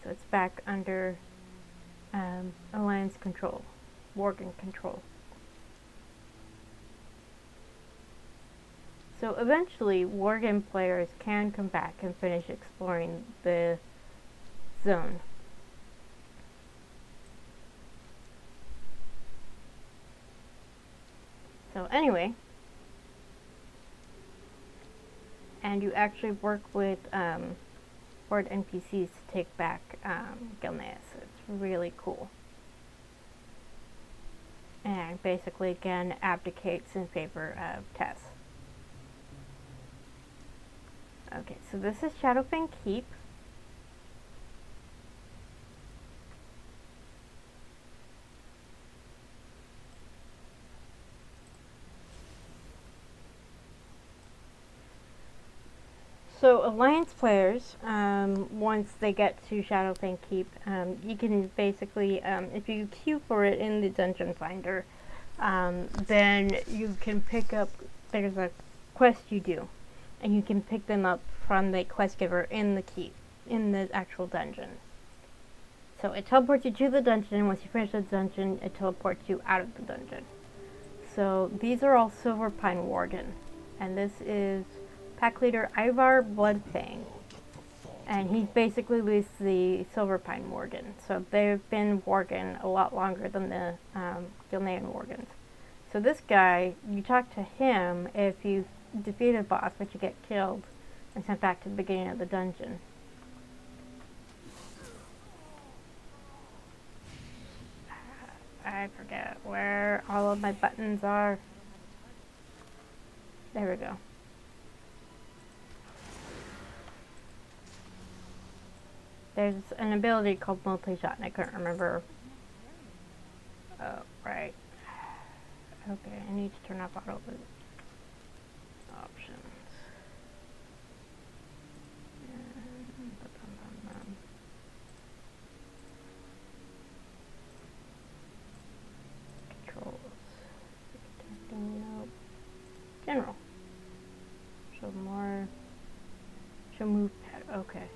So it's back under Alliance control, Worgen control. So eventually, Worgen players can come back and finish exploring the zone. So anyway, and you actually work with Horde NPCs to take back Gilneas. It's really cool. And basically, again, abdicates in favor of Tess. Okay, so this is Shadowfang Keep. So Alliance players, once they get to Shadowfang Keep, you can basically, if you queue for it in the Dungeon Finder, then you can pick up, there's a quest you do, and you can pick them up from the quest giver in the keep, in the actual dungeon. So it teleports you to the dungeon. Once you finish the dungeon, it teleports you out of the dungeon. So these are all Silver Pine Worgen, and this is Pack Leader Ivar Bloodfang, and he basically leads the Silver Pine Worgen. So they've been Worgen a lot longer than the Gilnean Worgens. So this guy, you talk to him if you defeat a boss, but you get killed and sent back to the beginning of the dungeon. I forget where all of my buttons are. There we go. There's an ability called multi-shot, and I couldn't remember. Oh, right. Okay, I need to turn off auto loot options. Controls. Nope. General. Show more. Show move pad. Okay.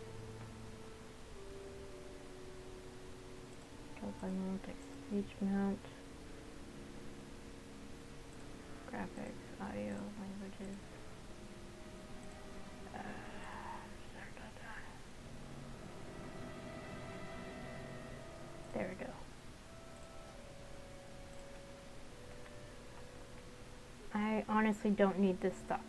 By mount, text speech mount, graphics, audio, languages. There we go. I honestly don't need this stuff.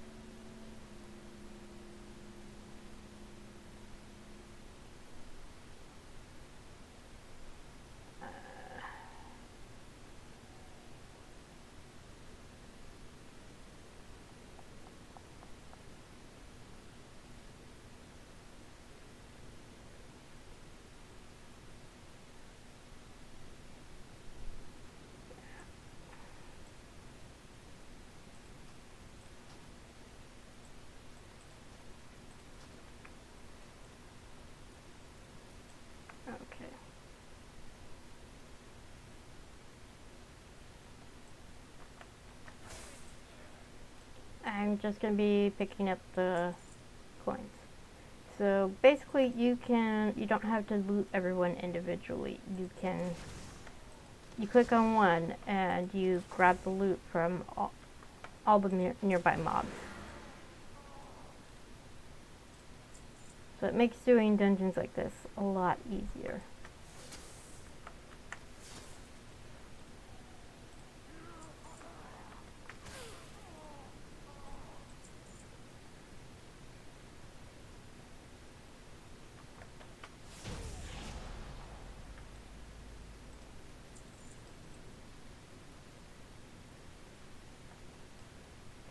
I'm just going to be picking up the coins. So basically you don't have to loot everyone individually. You click on one and you grab the loot from all the nearby mobs. So it makes doing dungeons like this a lot easier.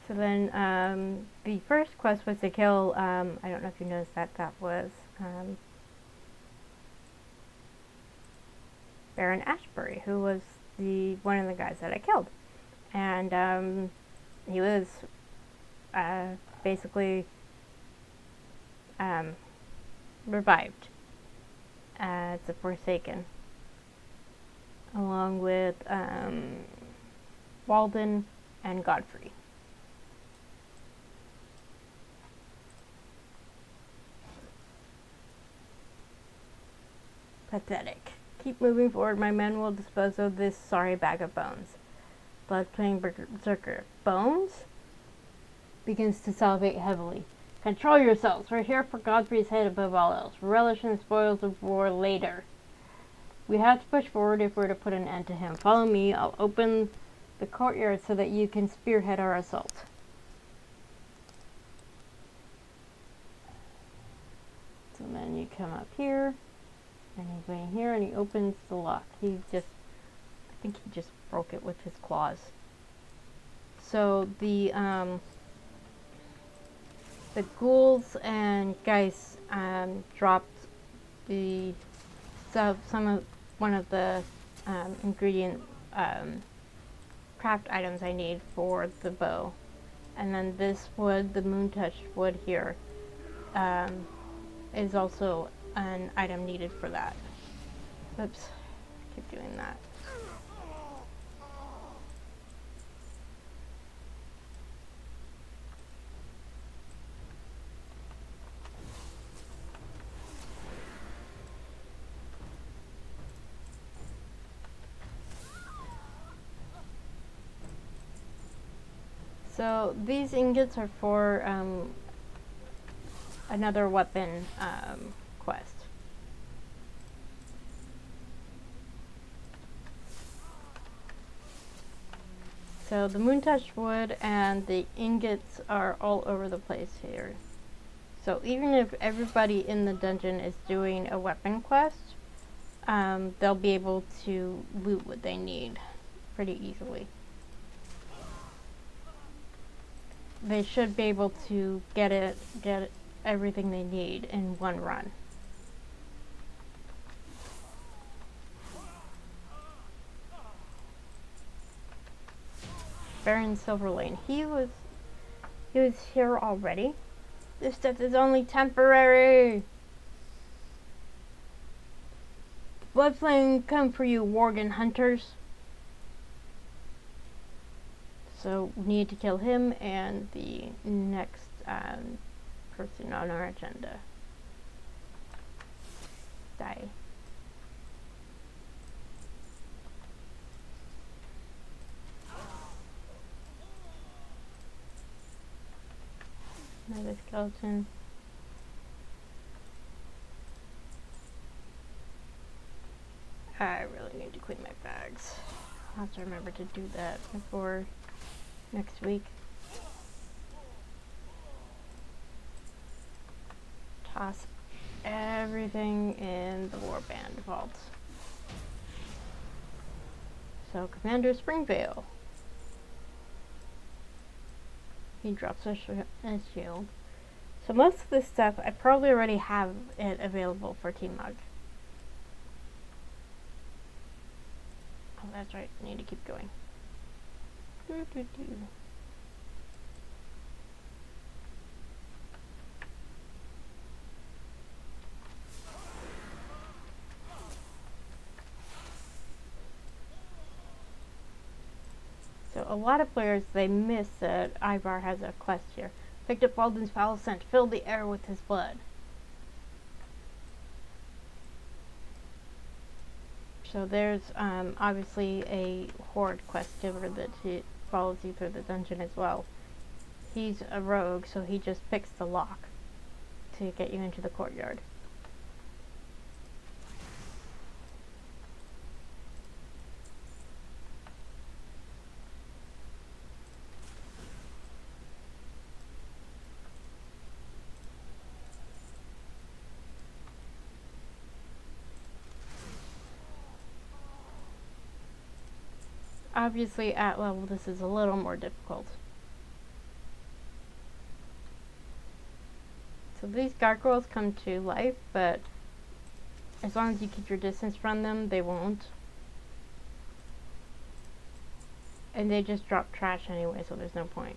So then the first quest was to kill, I don't know if you noticed that was Baron Ashbury, who was one of the guys that I killed. And he was basically revived as a Forsaken, along with Walden and Godfrey. Pathetic. Keep moving forward. My men will dispose of this sorry bag of bones. Blood-playing berserker. Bones? Begins to salivate heavily. Control yourselves. We're here for Godfrey's head above all else. Relish in the spoils of war later. We have to push forward if we're to put an end to him. Follow me. I'll open the courtyard so that you can spearhead our assault. So then you come up here. And he's waiting here, and he opens the lock. I think he just broke it with his claws. So the ghouls and guys dropped one of the ingredient craft items I need for the bow, and then this wood, the moon touched wood here, is also an item needed for that. Oops, keep doing that. So these ingots are for another weapon quest. So the moon-touched wood and the ingots are all over the place here. So even if everybody in the dungeon is doing a weapon quest, they'll be able to loot what they need pretty easily. They should be able to get everything they need in one run. Baron Silverlane. He was here already. This death is only temporary. Bloodflame come for you, Worgen hunters. So we need to kill him and the next person on our agenda. Die. Another skeleton. I really need to clean my bags. I'll have to remember to do that before next week. Toss everything in the Warband vault. So Commander Springvale. He drops a shield. So most of this stuff, I probably already have it available for Team Mug. Oh, that's right. I need to keep going. So a lot of players, they miss that Ivar has a quest here. Picked up Walden's foul scent, filled the air with his blood. So there's obviously a horde quest giver that follows you through the dungeon as well. He's a rogue, so he just picks the lock to get you into the courtyard. Obviously, at level, this is a little more difficult. So these gargoyles come to life, but as long as you keep your distance from them, they won't. And they just drop trash anyway, so there's no point.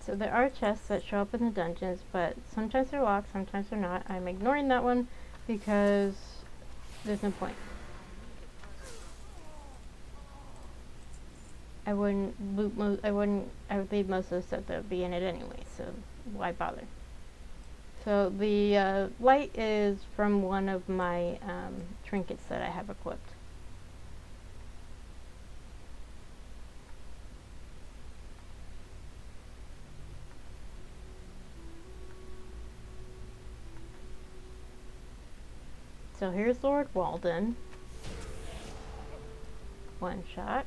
So there are chests that show up in the dungeons, but sometimes they're locked, sometimes they're not. I'm ignoring that one because there's no point. I would leave most of the stuff that would be in it anyway, so why bother? So the light is from one of my trinkets that I have equipped. So here's Lord Walden. One shot.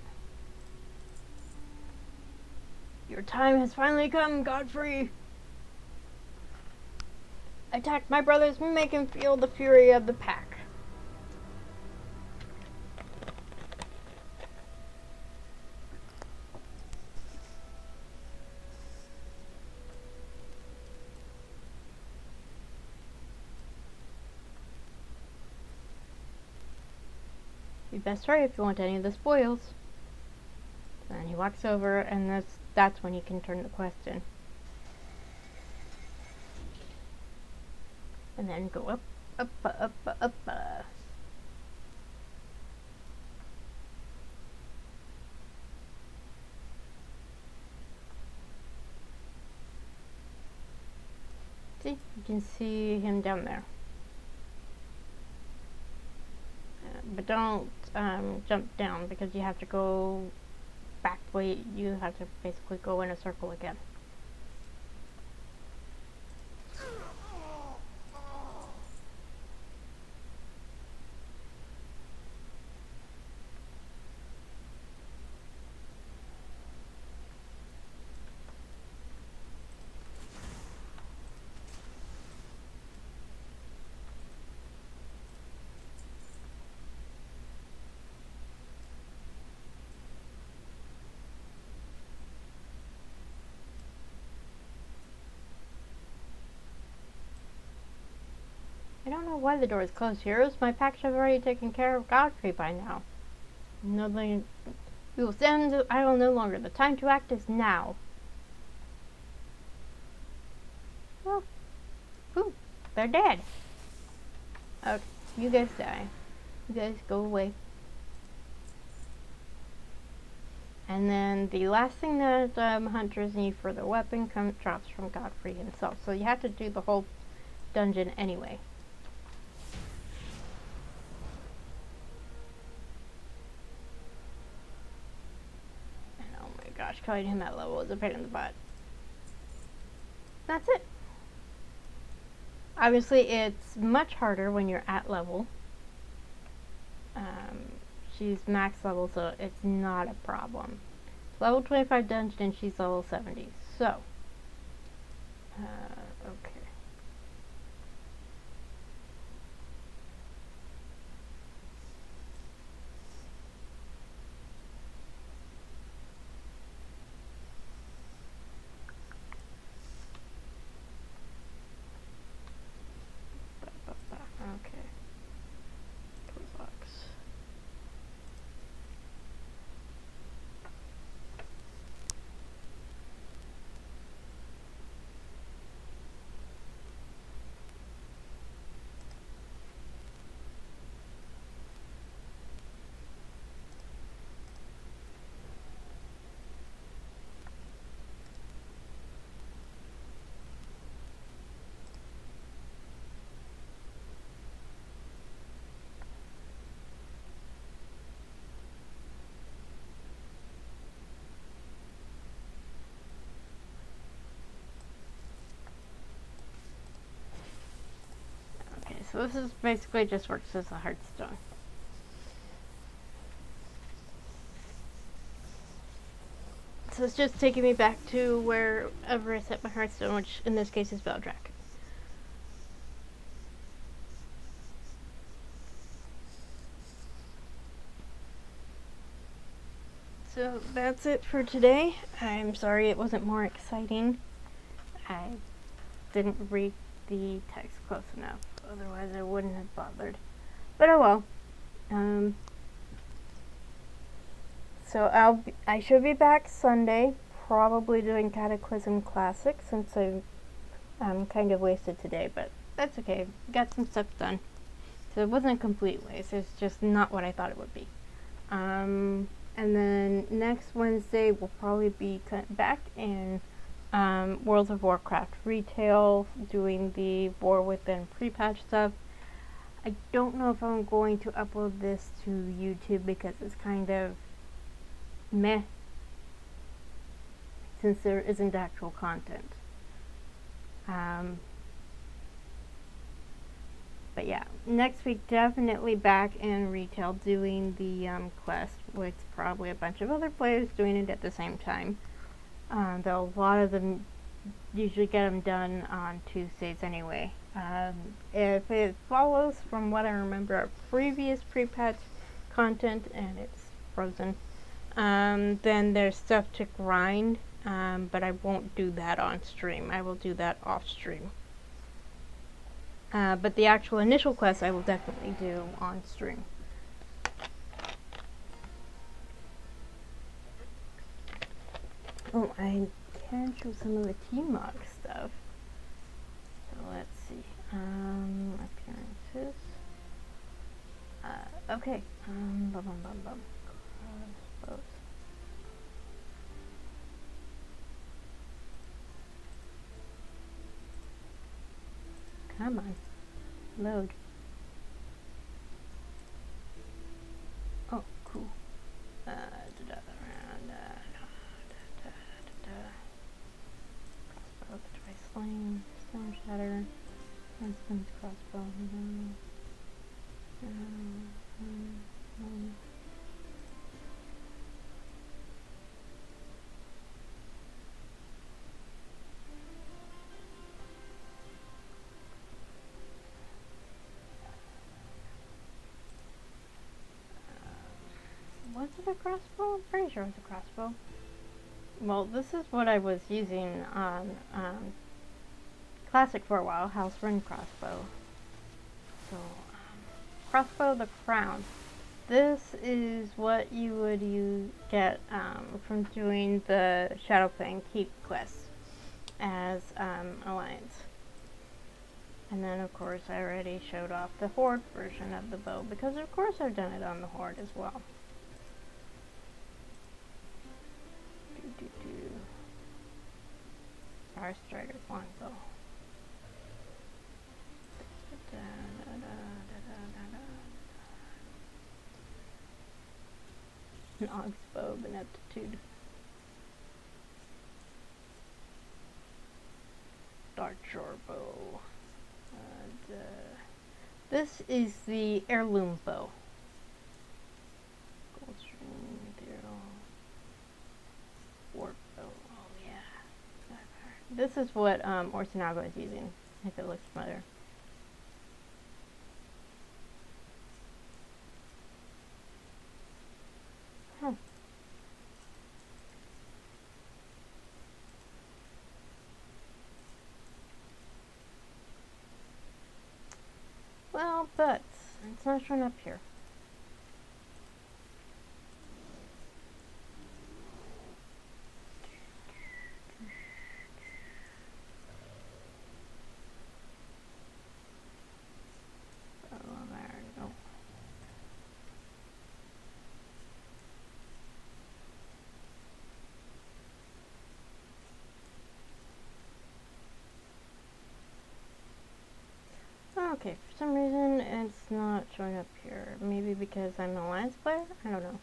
Your time has finally come, Godfrey! Attack my brothers, make him feel the fury of the pack. You best hurry if you want any of the spoils. And he walks over, and that's when you can turn the quest in. And then go up, up, up, up, up. See, you can see him down there. But don't jump down because you have to go back the way you have to basically go in a circle again. I don't know why the door is closed, heroes. My pack should have already taken care of Godfrey by now. We will stand idle no longer. The time to act is now. Well, whew, they're dead. Okay, you guys die. You guys go away. And then the last thing that hunters need for their weapon drops from Godfrey himself. So you have to do the whole dungeon anyway. Gosh, killing him at level is a pain in the butt. That's it. Obviously, it's much harder when you're at level. She's max level, so it's not a problem. Level 25 dungeon, and she's level 70. So, okay. so this is basically just works as a Hearthstone. So it's just taking me back to wherever I set my Hearthstone, which in this case is Veldrak. So that's it for today. I'm sorry it wasn't more exciting. I didn't read the text close enough, otherwise I wouldn't have bothered. But oh well. So I should be back Sunday, probably doing Cataclysm Classic since I'm kind of wasted today, but that's okay. Got some stuff done. So it wasn't a complete waste. It's just not what I thought it would be. And then next Wednesday we'll probably be back in World of Warcraft retail, doing the War Within pre-patch stuff. I don't know if I'm going to upload this to YouTube because it's kind of meh, since there isn't actual content. But yeah, next week definitely back in retail doing the quest with probably a bunch of other players doing it at the same time. Though a lot of them usually get them done on Tuesdays anyway. If it follows from what I remember our previous pre-patch content, and it's frozen, then there's stuff to grind, but I won't do that on stream. I will do that off stream. But the actual initial quest I will definitely do on stream. Oh, I can show some of the T-Mog stuff. So let's see. Appearances. Okay. Crossbows. Come on. Load. Oh, cool. Crossbow, device sling, stone shatter, instant crossbow. Was it a crossbow? I'm pretty sure it was a crossbow. Well, this is what I was using on Classic for a while, House Run crossbow. So, crossbow the crown. This is what you would get from doing the Shadowfang Keep quest as Alliance. And then of course I already showed off the Horde version of the bow, because of course I've done it on the Horde as well. Fire Strider's longbow. An Oxbow of Ineptitude. Dark Shore bow. And, this is the heirloom bow. Goldstream, Ethereal, Warp bow. Oh yeah. This is what Orsonago is using, if it looks familiar. Huh. Well, but it's not showing up here. Oh, there we go. Okay, for some reason it's not showing up here. Maybe because I'm an Alliance player? I don't know.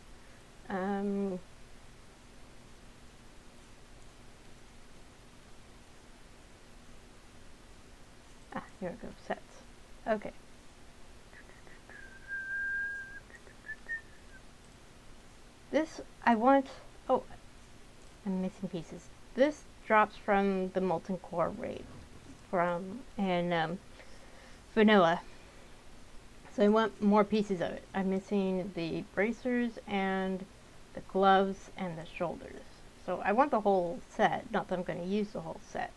Here it goes, sets. Okay, This, I want, oh, I'm missing pieces. This drops from the Molten Core raid in Vanilla. So I want more pieces of it. I'm missing the bracers and the gloves and the shoulders. So I want the whole set, not that I'm going to use the whole set.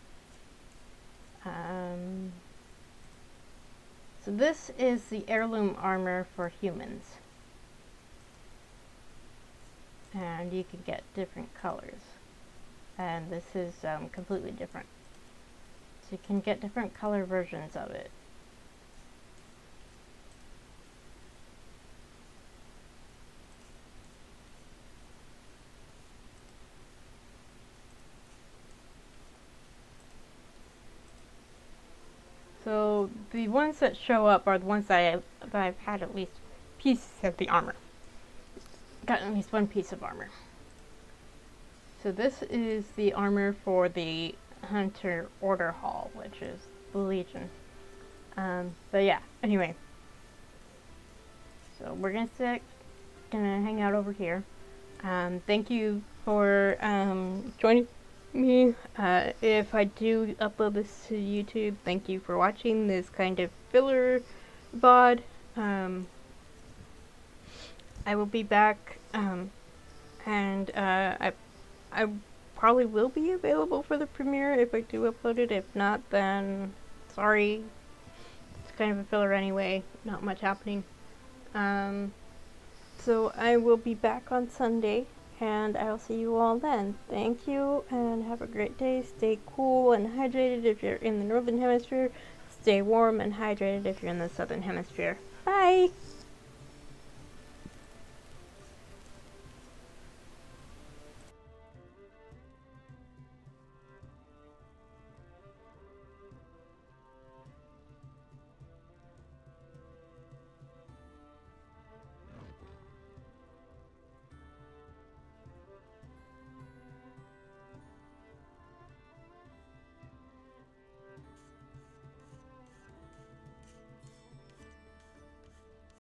So this is the heirloom armor for humans. And you can get different colors. And this is completely different. So you can get different color versions of it. So the ones that show up are the ones that I've had at least pieces of the armor. Gotten at least one piece of armor. So this is the armor for the Hunter Order Hall, which is the Legion. But yeah, anyway. So we're gonna hang out over here. Thank you for joining me. If I do upload this to YouTube, thank you for watching this kind of filler VOD. I will be back, and I probably will be available for the premiere if I do upload it. If not, then sorry. It's kind of a filler anyway. Not much happening. So I will be back on Sunday, and I'll see you all then. Thank you, and have a great day. Stay cool and hydrated if you're in the Northern Hemisphere. Stay warm and hydrated if you're in the Southern Hemisphere. Bye!